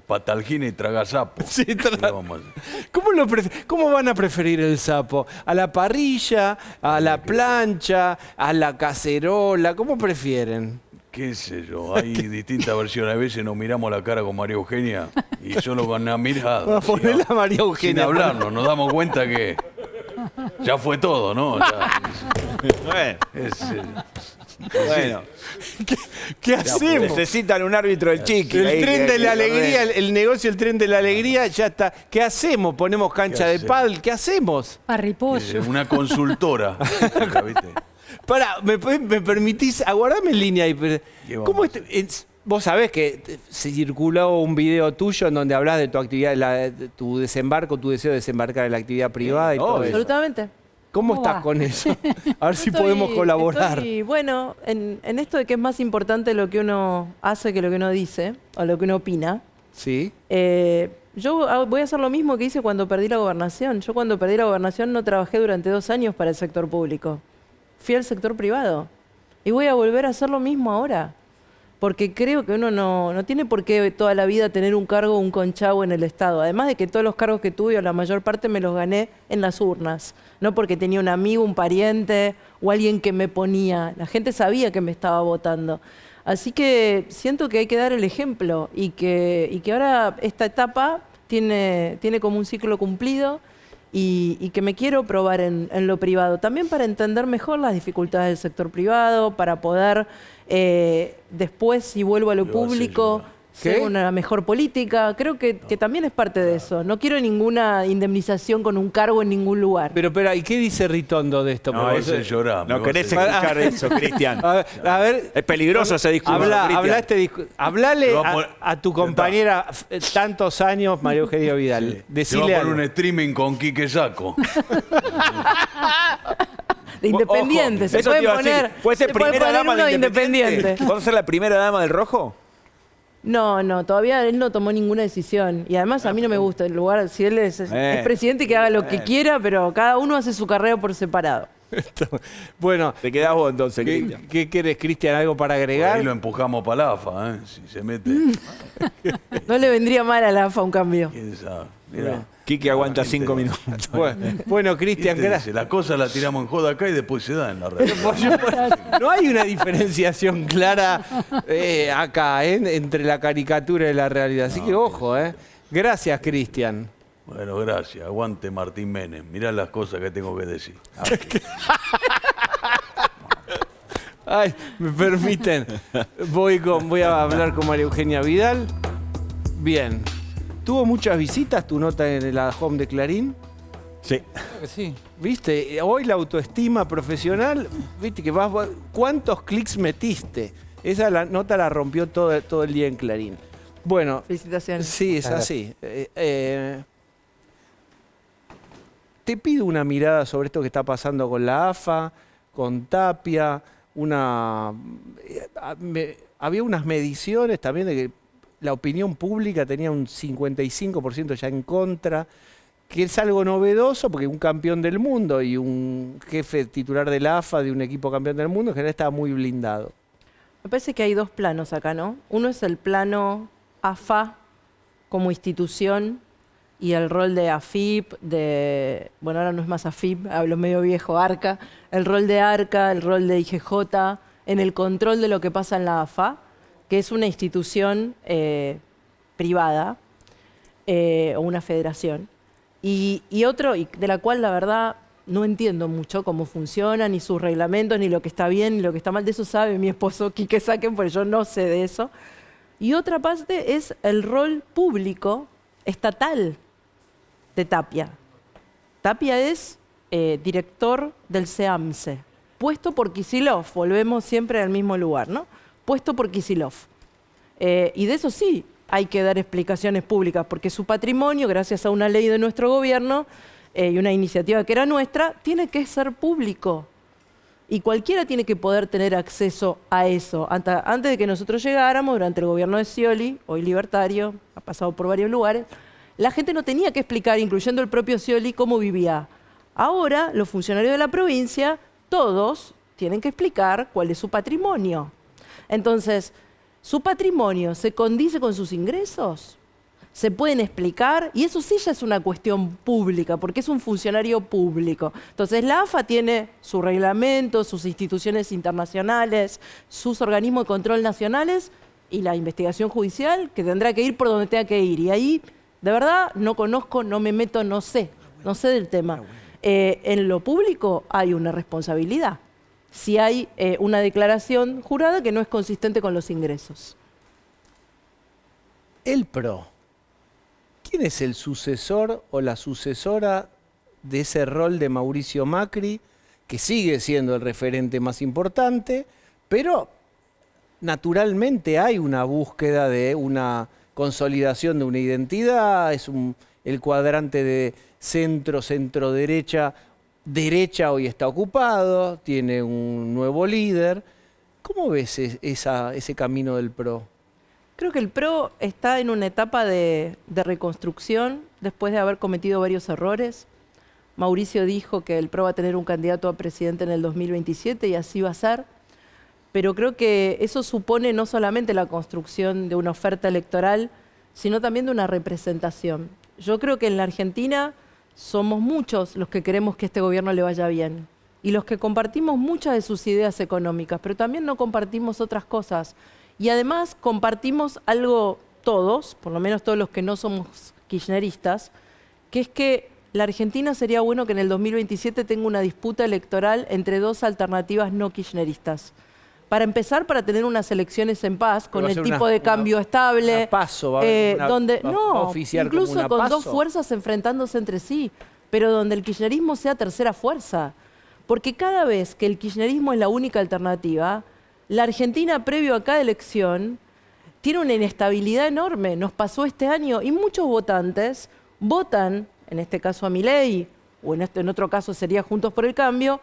Patalgina y tragasapo. Sí, ¿Qué le vamos a hacer? ¿Cómo van a preferir el sapo? ¿A la parrilla? ¿A la plancha? ¿A la cacerola? ¿Cómo prefieren? ¿Qué sé yo? Hay distintas versiones. A veces nos miramos la cara con María Eugenia y solo con una mirada. Vamos a ponerle a María Sin Eugenia. hablarnos, nos damos cuenta que ya fue todo, ¿no? Bueno, bueno. ¿Qué hacemos? Necesitan un árbitro del chiqui. El ahí tren que- de la que alegría, ordene. el negocio, el tren de la alegría, ya está. ¿Qué hacemos? ¿Ponemos cancha de hacemos? pádel? ¿Qué hacemos? Parripollo. Una consultora. ¿Viste? Pará, ¿me permitís? Aguardame en línea ahí. ¿Qué vamos ¿Cómo a hacer? vos sabés que se circuló un video tuyo en donde hablas de tu actividad, de tu desembarco, tu deseo de desembarcar en la actividad privada y todo eso. Absolutamente. ¿Cómo ¿Cómo estás va? con eso? A ver si Estoy- podemos colaborar. estoy, bueno, en esto de que es más importante lo que uno hace que lo que uno dice, o lo que uno opina, ¿Sí? yo voy a hacer lo mismo que hice cuando perdí la gobernación. Yo cuando perdí la gobernación no trabajé durante 2 años para el sector público. Fui al sector privado. Y voy a volver a hacer lo mismo ahora. Porque creo que uno no tiene por qué toda la vida tener un cargo o un conchavo en el Estado. Además de que todos los cargos que tuve, o la mayor parte, me los gané en las urnas. No porque tenía un amigo, un pariente o alguien que me ponía. La gente sabía que me estaba votando. Así que siento que hay que dar el ejemplo y que ahora esta etapa tiene como un ciclo cumplido y que me quiero probar en lo privado. También para entender mejor las dificultades del sector privado, para poder después, si vuelvo a lo público, ser ¿Qué? una mejor política. Creo que también es parte de eso. No quiero ninguna indemnización con un cargo en ningún lugar. Pero espera, ¿y qué dice Ritondo de esto? Me Porque va a eso- hacer llorar. me No va a querés hacer- escuchar eso, Cristian. A ver, Es peligroso ese discurso, Cristian. hablale Te va a poner- a tu compañera tantos años, María Eugenia Vidal. Te va Decile a poner algo. un streaming con Quique Saco. De independiente. Se Eso puede te iba a decir. poner, ¿Puede ser se puede primera poner dama uno de de Independiente? ¿Puedo ser la primera dama del Rojo? No, todavía él no tomó ninguna decisión. Y además a mí no me gusta el lugar, si él es presidente, que haga lo que quiera, pero cada uno hace su carrera por separado. Bueno, Te quedás vos entonces, ¿qué, Cristian. qué querés, Cristian? ¿Algo para agregar? Ahí lo empujamos para la AFA, ¿eh? Si se mete, No le vendría mal a la AFA un cambio. quién sabe. Mirá. Quique aguanta 5 minutos. Bueno, Cristian, ¿Viste? gracias. La cosa la tiramos en joda acá y después se da en la red. No hay una diferenciación clara acá entre la caricatura y la realidad. Así que ojo, ¿eh? Gracias, Cristian. Bueno, gracias. Aguante Martín Menem. Mirá las cosas que tengo que decir. Ay, me permiten. Voy a hablar con María Eugenia Vidal. Bien. ¿Tuvo muchas visitas tu nota en la home de Clarín? Sí. Creo que sí. ¿Viste? Hoy la autoestima profesional, ¿viste? Que ¿cuántos clics metiste? Esa nota la rompió todo el día en Clarín. Bueno, Felicitaciones. sí, es así. Te pido una mirada sobre esto que está pasando con la AFA, con Tapia, había unas mediciones también de que la opinión pública tenía un 55% ya en contra, que es algo novedoso porque un campeón del mundo y un jefe titular de la AFA de un equipo campeón del mundo en general estaba muy blindado. Me parece que hay 2 planos acá, ¿no? Uno es el plano AFA como institución y el rol de AFIP, bueno, ahora no es más AFIP, hablo medio viejo, ARCA, el rol de ARCA, el rol de IGJ, en el control de lo que pasa en la AFA, que es una institución privada o una federación, y otro, y de la cual la verdad no entiendo mucho cómo funciona, ni sus reglamentos, ni lo que está bien, ni lo que está mal. De eso sabe mi esposo Quique Saquen, porque yo no sé de eso. Y otra parte es el rol público estatal de Tapia. Tapia es director del CEAMSE, puesto por Kicillof, volvemos siempre al mismo lugar, ¿no? Puesto por Kicillof. Y de eso sí hay que dar explicaciones públicas, porque su patrimonio, gracias a una ley de nuestro gobierno y una iniciativa que era nuestra, tiene que ser público. Y cualquiera tiene que poder tener acceso a eso. Antes de que nosotros llegáramos, durante el gobierno de Scioli, hoy libertario, ha pasado por varios lugares, la gente no tenía que explicar, incluyendo el propio Scioli, cómo vivía. Ahora, los funcionarios de la provincia, todos tienen que explicar cuál es su patrimonio. Entonces, ¿su patrimonio se condice con sus ingresos? ¿Se pueden explicar? Y eso sí ya es una cuestión pública, porque es un funcionario público. Entonces, la AFA tiene su reglamento, sus instituciones internacionales, sus organismos de control nacionales y la investigación judicial, que tendrá que ir por donde tenga que ir. Y ahí, de verdad, no conozco, no me meto, no sé del tema. En lo público hay una responsabilidad. Si hay una declaración jurada que no es consistente con los ingresos. El PRO. ¿Quién es el sucesor o la sucesora de ese rol de Mauricio Macri, que sigue siendo el referente más importante, pero naturalmente hay una búsqueda de una consolidación de una identidad, es el cuadrante de centro, centro-derecha, derecha hoy está ocupado, tiene un nuevo líder. ¿Cómo ves ese camino del PRO? Creo que el PRO está en una etapa de reconstrucción después de haber cometido varios errores. Mauricio dijo que el PRO va a tener un candidato a presidente en el 2027 y así va a ser. Pero creo que eso supone no solamente la construcción de una oferta electoral, sino también de una representación. Yo creo que en la Argentina somos muchos los que queremos que este gobierno le vaya bien y los que compartimos muchas de sus ideas económicas, pero también no compartimos otras cosas. Y además compartimos algo todos, por lo menos todos los que no somos kirchneristas, que es que la Argentina sería bueno que en el 2027 tenga una disputa electoral entre dos alternativas no kirchneristas. Para empezar, para tener unas elecciones en paz, con el tipo de cambio estable, donde incluso con dos fuerzas enfrentándose entre sí, pero donde el kirchnerismo sea tercera fuerza. Porque cada vez que el kirchnerismo es la única alternativa, la Argentina, previo a cada elección, tiene una inestabilidad enorme. Nos pasó este año y muchos votantes votan, en este caso a Milei, o en otro caso sería Juntos por el Cambio,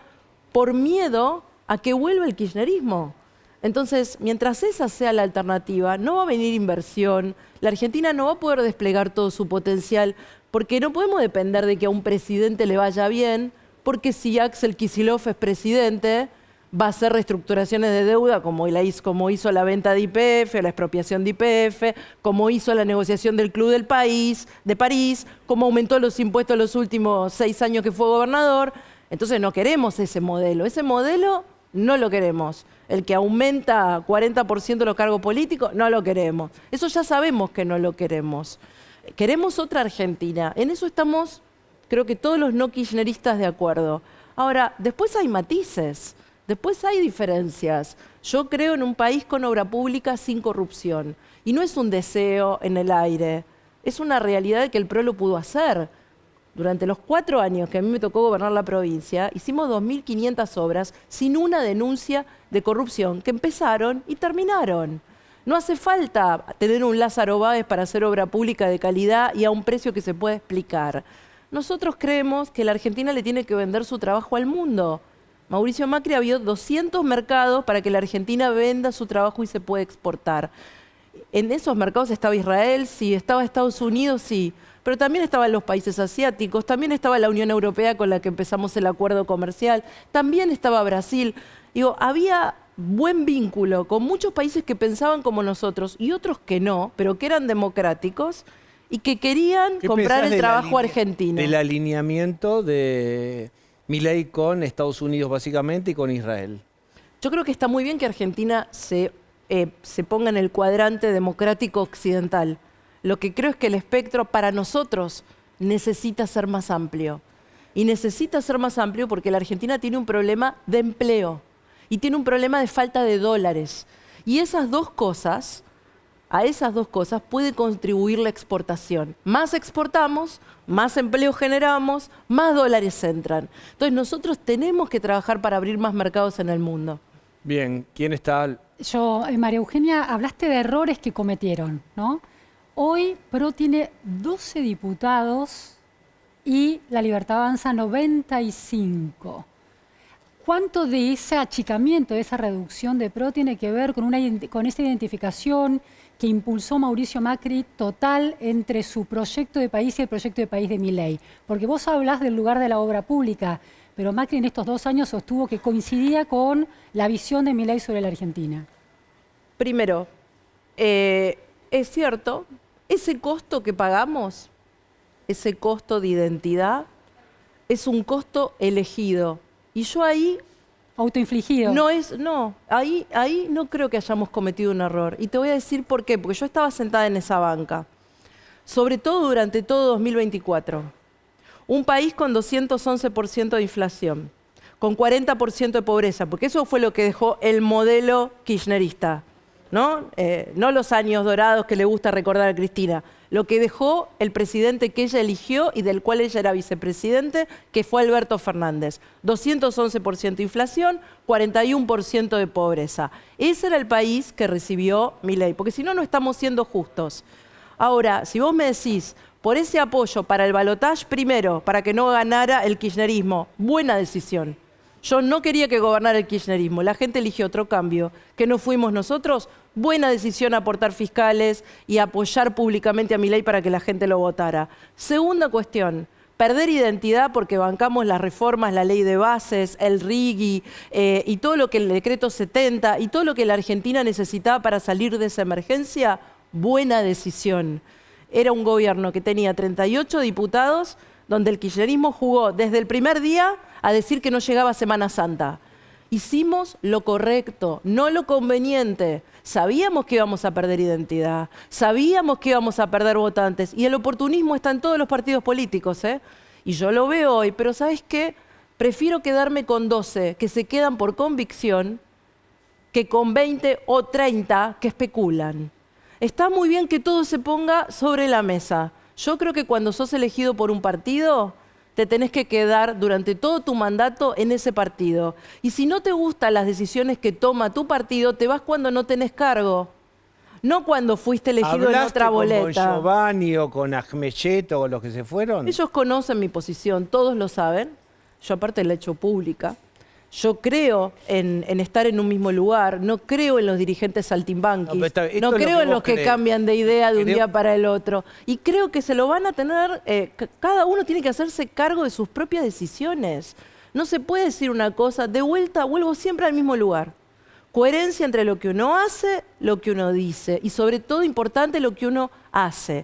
por miedo a que vuelva el kirchnerismo. Entonces, mientras esa sea la alternativa, no va a venir inversión, la Argentina no va a poder desplegar todo su potencial, porque no podemos depender de que a un presidente le vaya bien, porque si Axel Kicillof es presidente, va a hacer reestructuraciones de deuda como hizo la venta de YPF, la expropiación de YPF, como hizo la negociación del Club de París, como aumentó los impuestos los últimos 6 años que fue gobernador. Entonces no queremos ese modelo no lo queremos. El que aumenta 40% los cargos políticos, no lo queremos. Eso ya sabemos que no lo queremos. Queremos otra Argentina. En eso estamos, creo que todos los no kirchneristas de acuerdo. Ahora, después hay matices. Después hay diferencias. Yo creo en un país con obra pública sin corrupción. Y no es un deseo en el aire. Es una realidad que el PRO lo pudo hacer. Durante los 4 años que a mí me tocó gobernar la provincia, hicimos 2.500 obras sin una denuncia de corrupción que empezaron y terminaron. No hace falta tener un Lázaro Báez para hacer obra pública de calidad y a un precio que se pueda explicar. Nosotros creemos que la Argentina le tiene que vender su trabajo al mundo. Mauricio Macri abrió 200 mercados para que la Argentina venda su trabajo y se pueda exportar. En esos mercados estaba Israel, sí, estaba Estados Unidos, sí, pero también estaban los países asiáticos, también estaba la Unión Europea con la que empezamos el acuerdo comercial, también estaba Brasil. Digo, había buen vínculo con muchos países que pensaban como nosotros y otros que no, pero que eran democráticos y que querían comprar el trabajo argentino. Del alineamiento de Milei con Estados Unidos básicamente y con Israel. Yo creo que está muy bien que Argentina se ponga en el cuadrante democrático occidental. Lo que creo es que el espectro para nosotros necesita ser más amplio. Y necesita ser más amplio porque la Argentina tiene un problema de empleo y tiene un problema de falta de dólares. Y esas dos cosas a esas dos cosas puede contribuir la exportación. Más exportamos, más empleo generamos, más dólares entran. Entonces nosotros tenemos que trabajar para abrir más mercados en el mundo. Bien, ¿quién está? Yo, María Eugenia, hablaste de errores que cometieron, ¿no? Hoy PRO tiene 12 diputados y La Libertad Avanza 95. ¿Cuánto de ese achicamiento, de esa reducción de PRO tiene que ver con esa identificación que impulsó Mauricio Macri total entre su proyecto de país y el proyecto de país de Milei? Porque vos hablás del lugar de la obra pública, pero Macri en estos 2 años sostuvo que coincidía con la visión de Milei sobre la Argentina. Primero, es cierto, ese costo que pagamos, ese costo de identidad, es un costo elegido. Y yo ahí... Autoinfligido. Ahí no creo que hayamos cometido un error. Y te voy a decir por qué, porque yo estaba sentada en esa banca, sobre todo durante todo 2024. Un país con 211% de inflación, con 40% de pobreza, porque eso fue lo que dejó el modelo kirchnerista, ¿no? No los años dorados que le gusta recordar a Cristina, lo que dejó el presidente que ella eligió y del cual ella era vicepresidente, que fue Alberto Fernández. 211% de inflación, 41% de pobreza. Ese era el país que recibió Milei, porque si no, no estamos siendo justos. Ahora, si vos me decís, por ese apoyo para el balotaje primero, para que no ganara el kirchnerismo, buena decisión. Yo no quería que gobernara el kirchnerismo, la gente eligió otro cambio, que no fuimos nosotros. Buena decisión aportar fiscales y apoyar públicamente a Milei para que la gente lo votara. Segunda cuestión, perder identidad porque bancamos las reformas, la ley de bases, el RIGI y todo lo que el decreto 70 y todo lo que la Argentina necesitaba para salir de esa emergencia, buena decisión. Era un gobierno que tenía 38 diputados, donde el kirchnerismo jugó desde el primer día a decir que no llegaba Semana Santa. Hicimos lo correcto, no lo conveniente. Sabíamos que íbamos a perder identidad, sabíamos que íbamos a perder votantes, y el oportunismo está en todos los partidos políticos, ¿eh? Y yo lo veo hoy, pero ¿sabes qué? Prefiero quedarme con 12 que se quedan por convicción que con 20 o 30 que especulan. Está muy bien que todo se ponga sobre la mesa. Yo creo que cuando sos elegido por un partido, te tenés que quedar durante todo tu mandato en ese partido. Y si no te gustan las decisiones que toma tu partido, te vas cuando no tenés cargo. No cuando fuiste elegido en otra boleta. ¿Hablaste con Bon Giovanni o con Ahmed o los que se fueron? Ellos conocen mi posición, todos lo saben. Yo aparte la he hecho pública. Yo creo en estar en un mismo lugar, no creo en los dirigentes saltimbanquis, no creo en los que cambian de idea de un día para el otro. Y creo que se lo van a tener, cada uno tiene que hacerse cargo de sus propias decisiones. No se puede decir una cosa, de vuelta vuelvo siempre al mismo lugar. Coherencia entre lo que uno hace, lo que uno dice y sobre todo importante lo que uno hace.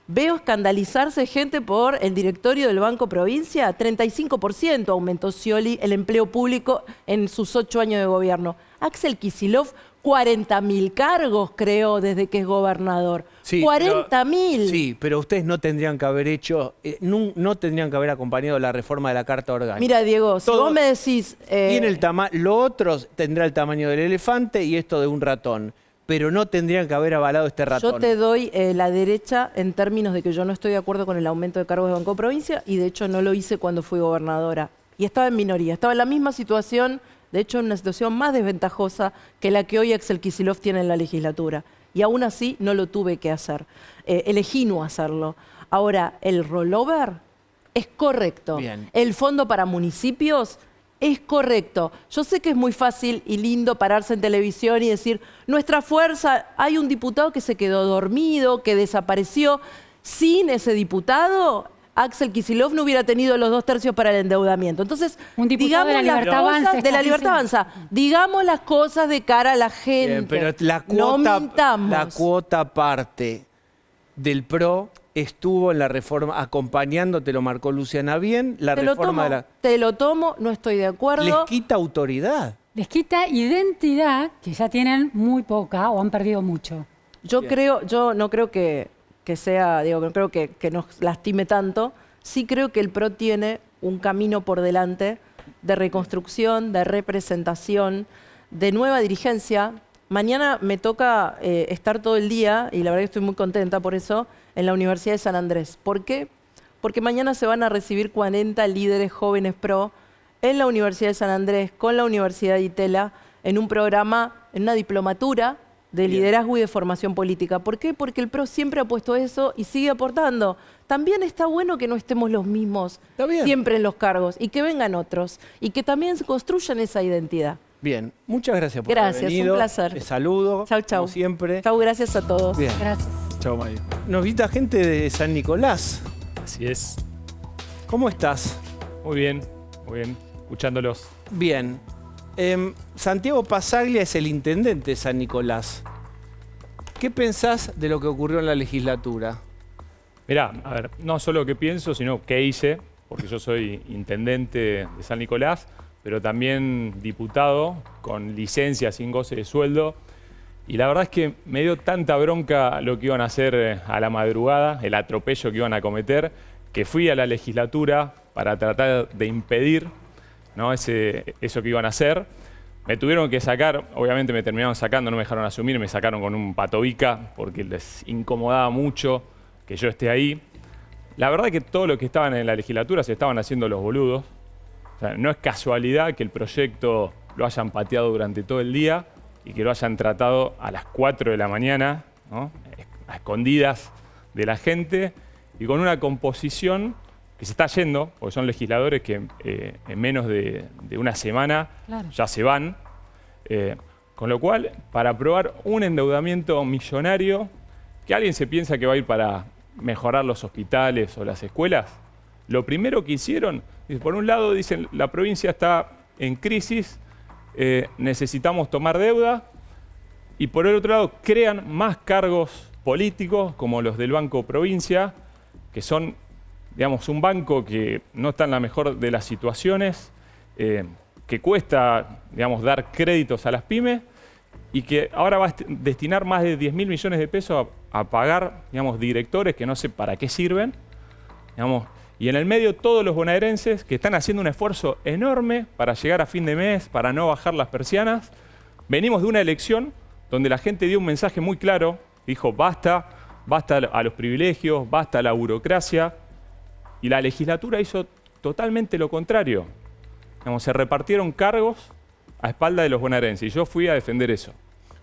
Veo escandalizarse gente por el directorio del Banco Provincia. 35% aumentó Scioli el empleo público en sus 8 años de gobierno. Axel Kicillof, 40.000 cargos creó desde que es gobernador. Sí, 40.000. Sí, pero ustedes no tendrían que haber hecho, no tendrían que haber acompañado la reforma de la Carta Orgánica. Mira, Diego, si vos me decís... Tiene lo otro tendrá el tamaño del elefante y esto de un ratón. Pero no tendrían que haber avalado este ratón. Yo te doy la derecha en términos de que yo no estoy de acuerdo con el aumento de cargos de Banco Provincia y de hecho no lo hice cuando fui gobernadora. Y estaba en minoría, estaba en la misma situación, de hecho en una situación más desventajosa que la que hoy Axel Kicillof tiene en la legislatura. Y aún así no lo tuve que hacer. Elegí no hacerlo. Ahora, el rollover es correcto. Bien. El fondo para municipios es correcto. Yo sé que es muy fácil y lindo pararse en televisión y decir, nuestra fuerza, hay un diputado que se quedó dormido, que desapareció. Sin ese diputado, Axel Kicillof no hubiera tenido los 2/3 para el endeudamiento. Entonces, un diputado digamos de la Libertad Avanza, de la Libertad Avanza. Digamos las cosas de cara a la gente. Bien, pero no mintamos. La cuota parte del PRO estuvo en la reforma, acompañando, te lo marcó Luciana bien, la reforma de la... Te lo tomo, no estoy de acuerdo. Les quita autoridad. Les quita identidad, que ya tienen muy poca o han perdido mucho. Yo no creo que sea, digo, no creo que nos lastime tanto. Sí creo que el PRO tiene un camino por delante de reconstrucción, de representación, de nueva dirigencia. Mañana me toca estar todo el día, y la verdad que estoy muy contenta por eso, en la Universidad de San Andrés. ¿Por qué? Porque mañana se van a recibir 40 líderes jóvenes pro en la Universidad de San Andrés, con la Universidad de Itela, en un programa, en una diplomatura de liderazgo y de formación política. ¿Por qué? Porque el PRO siempre ha puesto eso y sigue aportando. También está bueno que no estemos los mismos siempre en los cargos y que vengan otros y que también construyan esa identidad. Bien, muchas gracias por haber venido. Gracias, un placer. Te saludo. Chau, chau. Como siempre. Chau, gracias a todos. Bien. Gracias. Chao, Mario. Nos visita gente de San Nicolás. Así es. ¿Cómo estás? Muy bien, escuchándolos. Bien. Santiago Pasaglia es el intendente de San Nicolás. ¿Qué pensás de lo que ocurrió en la legislatura? Mirá, a ver, no solo qué pienso, sino qué hice, porque yo soy intendente de San Nicolás, pero también diputado con licencia sin goce de sueldo. Y la verdad es que me dio tanta bronca lo que iban a hacer a la madrugada, el atropello que iban a cometer, que fui a la legislatura para tratar de impedir, ¿no?, eso que iban a hacer. Me tuvieron que sacar, obviamente me terminaron sacando, no me dejaron asumir, me sacaron con un patobica porque les incomodaba mucho que yo esté ahí. La verdad es que todos los que estaban en la legislatura se estaban haciendo los boludos. O sea, no es casualidad que el proyecto lo hayan pateado durante todo el día y que lo hayan tratado a las 4 de la mañana, ¿no?, a escondidas de la gente y con una composición que se está yendo, porque son legisladores que en menos de una semana ya se van. Con lo cual, para aprobar un endeudamiento millonario, que alguien se piensa que va a ir para mejorar los hospitales o las escuelas, lo primero que hicieron, por un lado dicen, la provincia está en crisis, necesitamos tomar deuda, y por el otro lado crean más cargos políticos, como los del Banco Provincia, que son, digamos, un banco que no está en la mejor de las situaciones, que cuesta, digamos, dar créditos a las pymes y que ahora va a destinar más de 10.000 millones de pesos a pagar, digamos, directores que no sé para qué sirven, digamos, y en el medio todos los bonaerenses que están haciendo un esfuerzo enorme para llegar a fin de mes, para no bajar las persianas. Venimos de una elección donde la gente dio un mensaje muy claro, dijo basta a los privilegios, basta a la burocracia. Y la legislatura hizo totalmente lo contrario. Digamos, se repartieron cargos a espalda de los bonaerenses y yo fui a defender eso.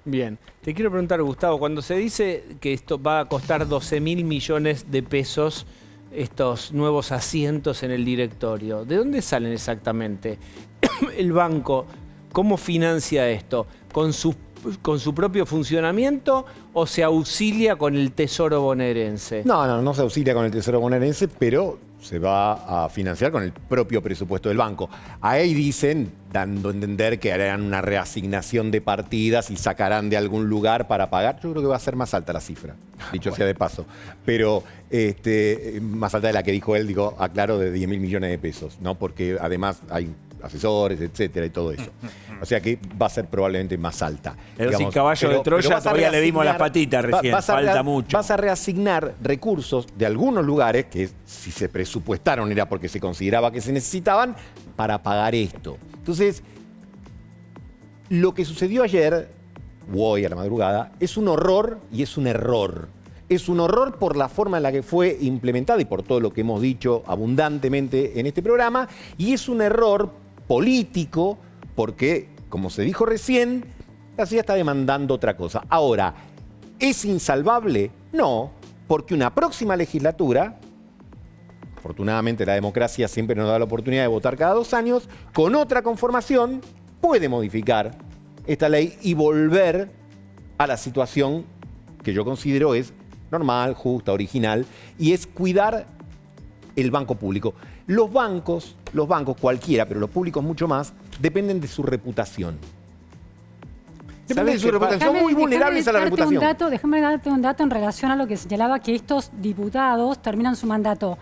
Bien. Te quiero preguntar, Gustavo, cuando se dice que esto va a costar 12.000 millones de pesos, estos nuevos asientos en el directorio, ¿de dónde salen exactamente? ¿El banco cómo financia esto? ¿Con su propio funcionamiento o se auxilia con el Tesoro bonaerense? No se auxilia con el Tesoro bonaerense, pero se va a financiar con el propio presupuesto del banco. Ahí dicen, dando a entender que harán una reasignación de partidas y sacarán de algún lugar para pagar. Yo creo que va a ser más alta la cifra, dicho sea de paso. Pero más alta de la que dijo él, digo, aclaro, de 10.000 millones de pesos, ¿no? Porque además hay asesores, etcétera, y todo eso. O sea que va a ser probablemente más alta. Pero sin caballo de Troya todavía le dimos las patitas recién, falta mucho. Vas a reasignar recursos de algunos lugares, que si se presupuestaron era porque se consideraba que se necesitaban, para pagar esto. Entonces, lo que sucedió ayer, o hoy a la madrugada, es un horror y es un error. Es un horror por la forma en la que fue implementada y por todo lo que hemos dicho abundantemente en este programa, y es un error político porque, como se dijo recién, la ciudad está demandando otra cosa. Ahora, ¿es insalvable? No, porque una próxima legislatura, afortunadamente la democracia siempre nos da la oportunidad de votar cada 2 años, con otra conformación puede modificar esta ley y volver a la situación que yo considero es normal, justa, original, y es cuidar el banco público. Los bancos cualquiera, pero los públicos mucho más, dependen de su reputación. Dependen de su reputación, son muy vulnerables a la reputación. Déjame darte un dato en relación a lo que señalaba, que estos diputados terminan su mandato.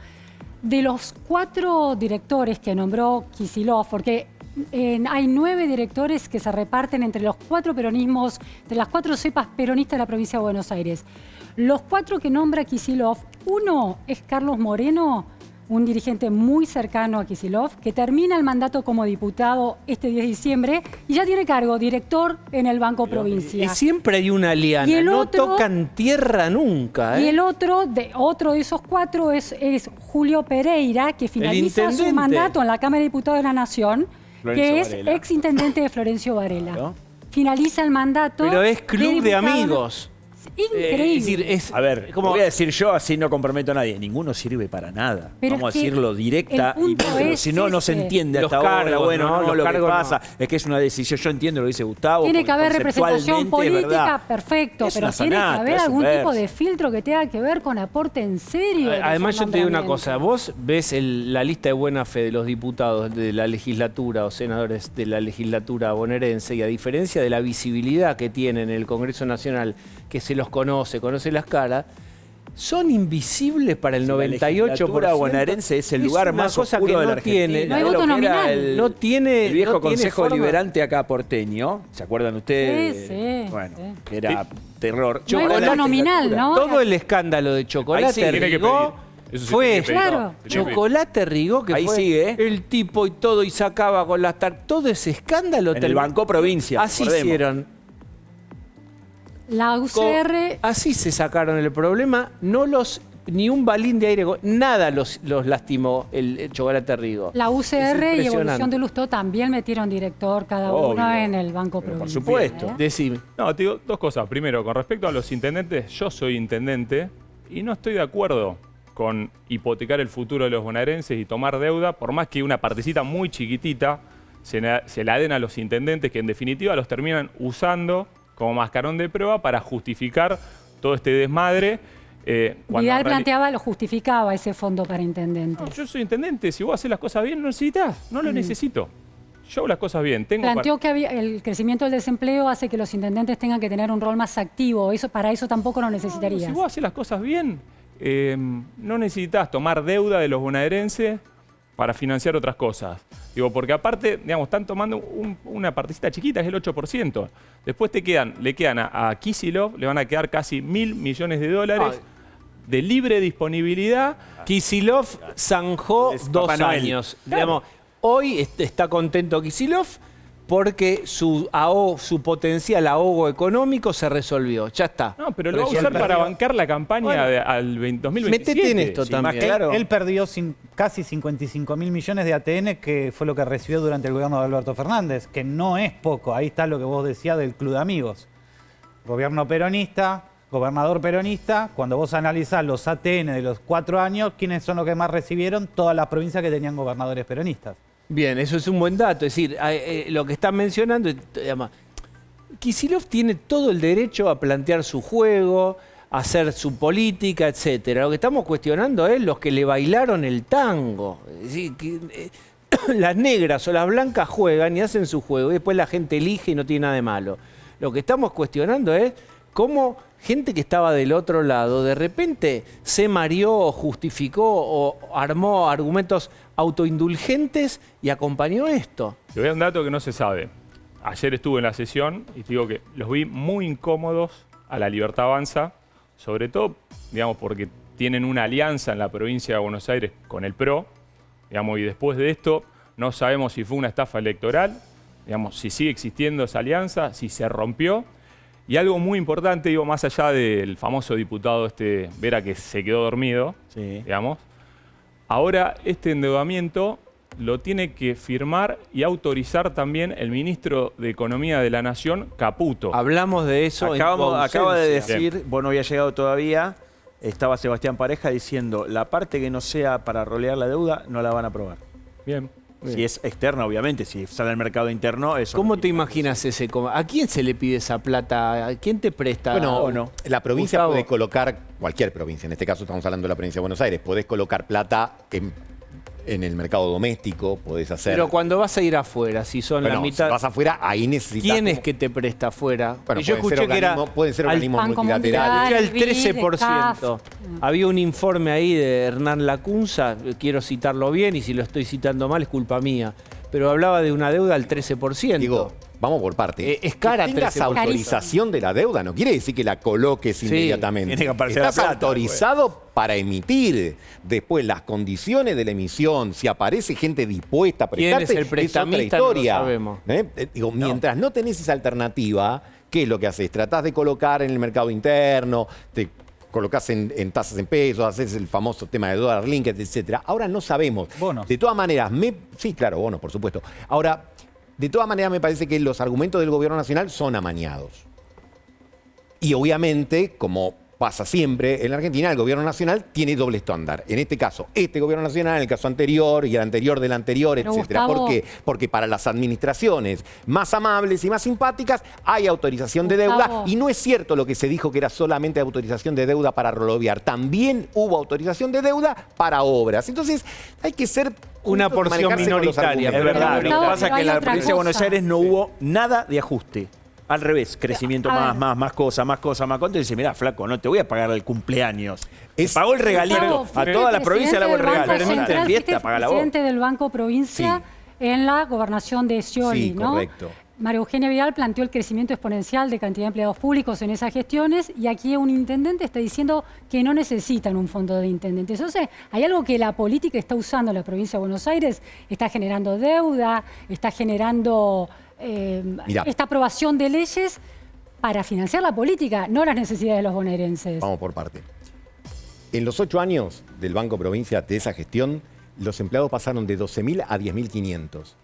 De los 4 directores que nombró Kicillof, porque hay 9 directores que se reparten entre los 4 peronismos, de las 4 cepas peronistas de la provincia de Buenos Aires. Los 4 que nombra Kicillof, uno es Carlos Moreno, un dirigente muy cercano a Kicillof, que termina el mandato como diputado este 10 de diciembre y ya tiene cargo, director en el Banco Provincia. Y siempre hay una liana, Y el no otro- tocan tierra nunca. Y el otro de esos cuatro es Julio Pereira, que finaliza su intendente. mandato en la Cámara de Diputados de la Nación, Florencio que es Varela. exintendente de Florencio Varela. ¿No? Finaliza el mandato. Pero es club de diputado. amigos. Increíble. Es decir, es A ver, como voy a decir yo, así no comprometo a nadie. Ninguno sirve para nada. Pero Vamos es a que decirlo directa el y punto negro. es Si no, no se ese. entiende Los hasta ahora. cargos, Bueno, ¿no? no, Los lo que cargos pasa es que es una decisión. Yo entiendo lo que dice Gustavo. Tiene porque que haber representación conceptualmente es política, verdad. perfecto, Es pero una tiene que sanata, haber es un algún tipo verso. de filtro que tenga que ver con aporte en serio. de Además, esos yo te digo una nombramientos. cosa. Vos ves la lista de buena fe de los diputados de la legislatura o senadores de la legislatura bonaerense, y a diferencia de la visibilidad que tienen en el Congreso Nacional, que se los conoce las caras, son invisibles para el Si la 98%. legislatura bonaerense es el lugar una más cosa oscuro que de la no Argentina. tiene. No hay Es voto lo que era nominal. No tiene- el viejo no tiene Consejo forma. Liberante acá porteño. ¿Se acuerdan ustedes? Sí, sí, Bueno, sí. que era terror. No hay Chocolate, voto nominal, ¿no? Todo el escándalo de Ahí Chocolate sí, tiene que Rigó pedir. Eso sí fue tiene que pedir. Claro. Tiene que pedir. Chocolate Rigó, que Ahí fue sigue. el tipo y todo, y sacaba con las todo ese escándalo. En el Banco Provincia. Así recordemos. hicieron. La UCR, Así se sacaron el problema. Ni un balín de aire, nada los lastimó el Chocolate Rigo. la Es UCR y impresionante. Evolución de Lustó también metieron director cada Obvio. uno en el Banco Pero por Provincia. supuesto. ¿eh? Decime. No, te digo dos cosas. Primero, con respecto a los intendentes, yo soy intendente y no estoy de acuerdo con hipotecar el futuro de los bonaerenses y tomar deuda, por más que una partecita muy chiquitita se la den a los intendentes, que en definitiva los terminan usando como mascarón de prueba para justificar todo este desmadre. Cuando Vidal en reali- planteaba, lo justificaba ese fondo para intendentes. No, yo soy intendente, si vos haces las cosas bien, no necesitas, no lo necesito. Yo hago las cosas bien. Planteó que el crecimiento del desempleo hace que los intendentes tengan que tener un rol más activo. Para eso tampoco lo necesitarías. Si vos haces las cosas bien, no necesitas tomar deuda de los bonaerenses para financiar otras cosas. Digo, porque aparte, digamos, están tomando una partecita chiquita, es el 8%. Después le quedan a Kicillof, le van a quedar casi $1.000 millones de libre disponibilidad. Kicillof zanjó Es 2 Papá Noel. años. Digamos, hoy está contento Kicillof porque su potencial ahogo económico se resolvió. Ya está. No, pero lo va a usar para bancar la campaña al 2027. Métete en esto Sí, más también. claro. Él perdió casi 55.000 millones de ATN, que fue lo que recibió durante el gobierno de Alberto Fernández, que no es poco. Ahí está lo que vos decías del club de amigos. Gobierno peronista, gobernador peronista. Cuando vos analizás los ATN de los 4 años, ¿quiénes son los que más recibieron? Todas las provincias que tenían gobernadores peronistas. Bien, eso es un buen dato. Es decir, lo que están mencionando, Kicillof tiene todo el derecho a plantear su juego, a hacer su política, etcétera. Lo que estamos cuestionando es los que le bailaron el tango. Es decir, las negras o las blancas juegan y hacen su juego y después la gente elige y no tiene nada de malo. Lo que estamos cuestionando es cómo gente que estaba del otro lado de repente se mareó o justificó o armó argumentos autoindulgentes y acompañó esto. Te voy a dar un dato que no se sabe. Ayer estuve en la sesión y te digo que los vi muy incómodos a la Libertad Avanza, sobre todo, digamos, porque tienen una alianza en la provincia de Buenos Aires con el PRO, digamos, y después de esto no sabemos si fue una estafa electoral, digamos, si sigue existiendo esa alianza, si se rompió. Y algo muy importante, digo, más allá del famoso diputado Vera, que se quedó dormido, Sí. digamos, ahora este endeudamiento lo tiene que firmar y autorizar también el ministro de Economía de la Nación, Caputo. Hablamos de eso. Acaba de decir. decir, vos no había llegado todavía, estaba Sebastián Pareja diciendo, la parte que no sea para rolear la deuda no la van a aprobar. Bien. Si es externa, obviamente, si sale al mercado interno, eso. ¿Cómo te imaginas ese? ¿A quién se le pide esa plata? ¿A quién te presta? Bueno, la provincia Gustavo. puede colocar, cualquier provincia, en este caso estamos hablando de la provincia de Buenos Aires, podés colocar plata en el mercado doméstico, podés hacer... Pero cuando vas a ir afuera, si son Bueno, la mitad... si vas afuera, ahí necesitas... ¿Quién es que te presta afuera? Bueno, Yo escuché que era pueden ser organismos Banco multilaterales. Mundial. era el BID, de 13%. CAF. Había un informe ahí de Hernán Lacunza, quiero citarlo bien y si lo estoy citando mal es culpa mía, pero hablaba de una deuda al 13%. Digo, vamos por parte. Es cara, que tengas 13%. autorización de la deuda no quiere decir que la coloques inmediatamente. tiene que aparecer Estás la plata, autorizado para emitir. Después, las condiciones de la emisión, si aparece gente dispuesta a ¿Quién prestarte, es el prestamista? otra No lo historia. sabemos. Digo, mientras no tenés esa alternativa, ¿qué es lo que haces? Tratás de colocar en el mercado interno, te colocás en tasas en pesos, haces el famoso tema de dólar linked, etcétera. Ahora no sabemos. Bonos. De todas maneras, sí, claro, bonos, por supuesto. Ahora, de todas maneras me parece que los argumentos del gobierno nacional son amañados. Y obviamente, como pasa siempre en la Argentina, el gobierno nacional tiene doble estándar. En este caso, este gobierno nacional, en el caso anterior y el anterior del anterior, Pero, etcétera. Gustavo, ¿Por qué? Porque para las administraciones más amables y más simpáticas hay autorización de deuda. Gustavo. Y no es cierto lo que se dijo que era solamente autorización de deuda para roloviar. También hubo autorización de deuda para obras. Entonces, hay que ser Una justos y porción manejarse con los minoritaria, argumentos. Es verdad, lo que Gustavo, pasa es pero que en hay la otra provincia de Buenos cosa. Aires no hubo nada de ajuste. Al revés, crecimiento A ver. más cosas. Y dice, mirá, flaco, no te voy a pagar el cumpleaños. Te Es- pagó el regalito. Gustavo, A toda la provincia le hago el regalo. Permite, Permite Central, fiesta, fuiste paga la voz. presidente del Banco Provincia en la gobernación de Scioli, Sí, ¿no? correcto. María Eugenia Vidal planteó el crecimiento exponencial de cantidad de empleados públicos en esas gestiones y aquí un intendente está diciendo que no necesitan un fondo de intendentes. Entonces, hay algo que la política está usando en la provincia de Buenos Aires, está generando deuda, está generando Mirá. esta aprobación de leyes para financiar la política, no las necesidades de los bonaerenses. Vamos por parte. En los 8 años del Banco Provincia de esa gestión, los empleados pasaron de 12.000 a 10.500.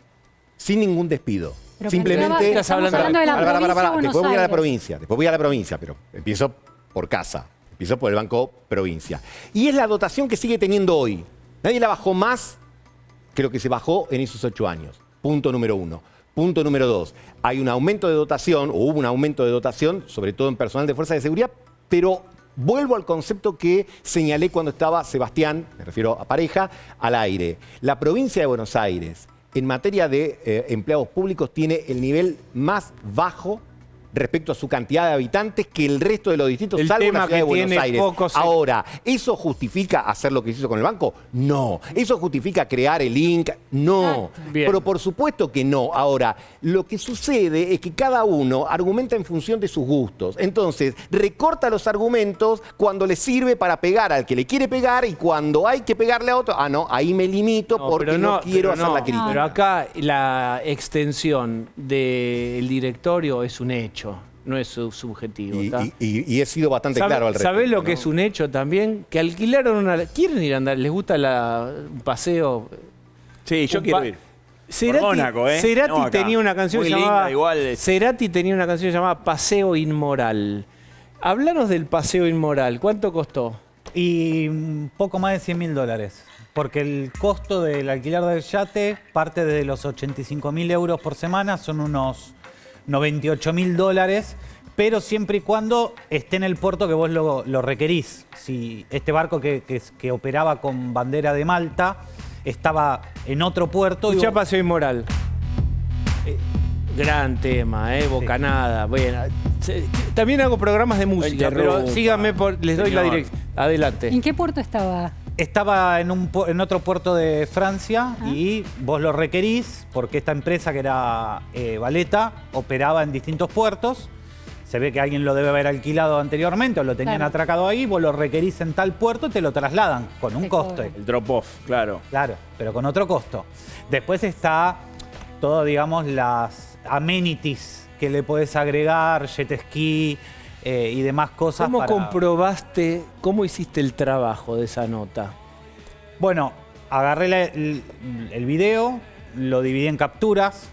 Sin ningún despido. Pero Simplemente. planteaba- estamos hablando de la provincia de Buenos Después voy a la Aires. provincia. Después voy a la provincia, pero empiezo por casa. Empiezo por el Banco Provincia. Y es la dotación que sigue teniendo hoy. Nadie la bajó más que lo que se bajó en esos 8 años. Punto número 1. Punto número 2. Hay un aumento de dotación, o hubo un aumento de dotación, sobre todo en personal de fuerza de seguridad, pero vuelvo al concepto que señalé cuando estaba Sebastián, me refiero a Pareja, al aire. La provincia de Buenos Aires, en materia de empleados públicos, tiene el nivel más bajo respecto a su cantidad de habitantes que el resto de los distritos, El salvo tema la ciudad de que Buenos tiene Aires. pocos- Ahora, ¿eso justifica hacer lo que se hizo con el banco? No. ¿Eso justifica crear el INC? No. Exacto. Bien. Pero por supuesto que no. Ahora, lo que sucede es que cada uno argumenta en función de sus gustos. Entonces, recorta los argumentos cuando le sirve para pegar al que le quiere pegar y cuando hay que pegarle a otro, no, ahí me limito porque no quiero hacer la crítica. Pero acá la extensión del directorio es un hecho, no es subjetivo. ¿está? Y he sido bastante claro al respecto. ¿Sabés lo que ¿no? es un hecho también? Que alquilaron una... ¿Quieren ir a andar? ¿Les gusta un paseo? Sí, yo Un quiero pa- ir. Cerati, Mónaco, ¿eh? Cerati No acá. tenía una canción Muy llamada... linda, igual. Cerati tenía una canción llamada Paseo Inmoral. Hablanos del paseo inmoral. ¿Cuánto costó? Y un poco más de $100.000. Porque el costo del alquiler del yate parte de los 85.000 euros por semana, son unos $98.000, pero siempre y cuando esté en el puerto que vos lo requerís. Si este barco que operaba con bandera de Malta estaba en otro puerto... Escuchá Paseo Inmoral. Gran tema, Bocanada. Bueno, también hago programas de música, pero interrumpa, síganme, les doy la señor. dirección. Adelante. ¿En qué puerto estaba? Estaba en otro puerto de Francia y vos lo requerís porque esta empresa que era Valeta operaba en distintos puertos. Se ve que alguien lo debe haber alquilado anteriormente o lo tenían Claro. atracado ahí. Vos lo requerís en tal puerto y te lo trasladan con un Te costo. cobran. El drop-off, claro. Claro, pero con otro costo. Después está todo, digamos, las amenities que le podés agregar, jet ski y demás cosas. ¿Cómo para- comprobaste, cómo hiciste el trabajo de esa nota? Bueno, agarré el video, lo dividí en capturas,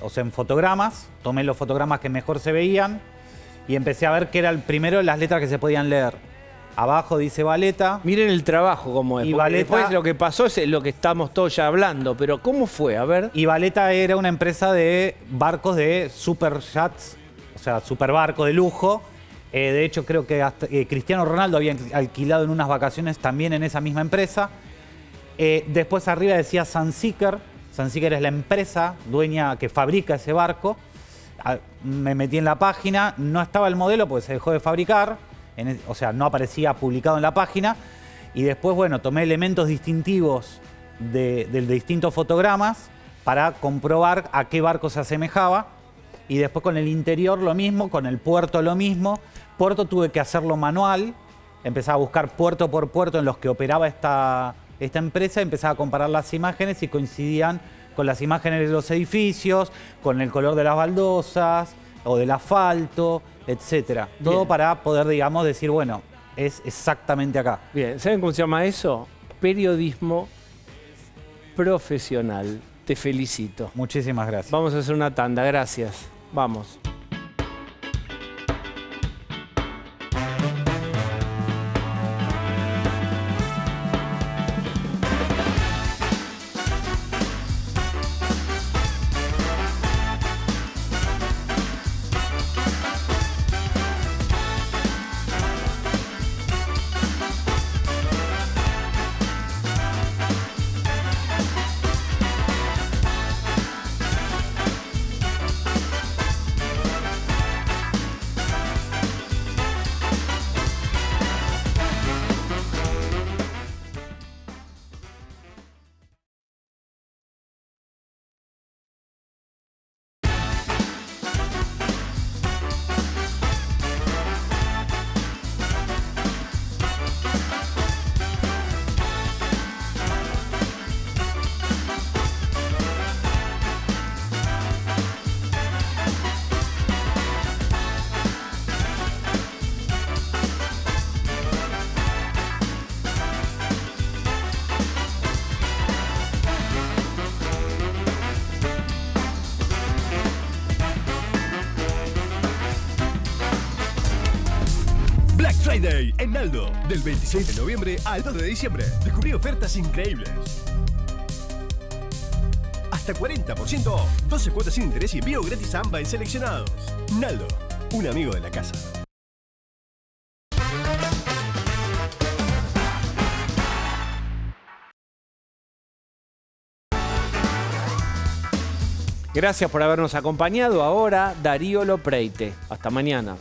o sea, en fotogramas. Tomé los fotogramas que mejor se veían y empecé a ver qué era el primero de las letras que se podían leer. Abajo dice Valeta. Miren el trabajo cómo es. Y porque Valeta- después lo que pasó es lo que estamos todos ya hablando, pero ¿cómo fue? A ver. Y Valeta era una empresa de barcos de super yachts, o sea, super barco de lujo. De hecho, creo que hasta, Cristiano Ronaldo había alquilado en unas vacaciones también en esa misma empresa. Después arriba decía Sunseeker. Sunseeker es la empresa dueña que fabrica ese barco. Me metí en la página, no estaba el modelo porque se dejó de fabricar, o sea, no aparecía publicado en la página. Y después, bueno, tomé elementos distintivos de distintos fotogramas para comprobar a qué barco se asemejaba Y después con el interior lo mismo, con el puerto lo mismo. Puerto tuve que hacerlo manual. Empezaba a buscar puerto por puerto en los que operaba esta empresa. Empezaba a comparar las imágenes y coincidían con las imágenes de los edificios, con el color de las baldosas o del asfalto, etcétera. Todo para poder, digamos, decir, bueno, es exactamente acá. Bien, ¿saben cómo se llama eso? Periodismo profesional. Te felicito. Muchísimas gracias. Vamos a hacer una tanda, gracias. Vamos. Friday en Naldo, del 26 de noviembre al 2 de diciembre. Descubrí ofertas increíbles. Hasta 40% off, 12 cuotas sin interés y envío gratis a AMBA en seleccionados. Naldo, un amigo de la casa. Gracias por habernos acompañado. Ahora, Darío Lopreite. Hasta mañana.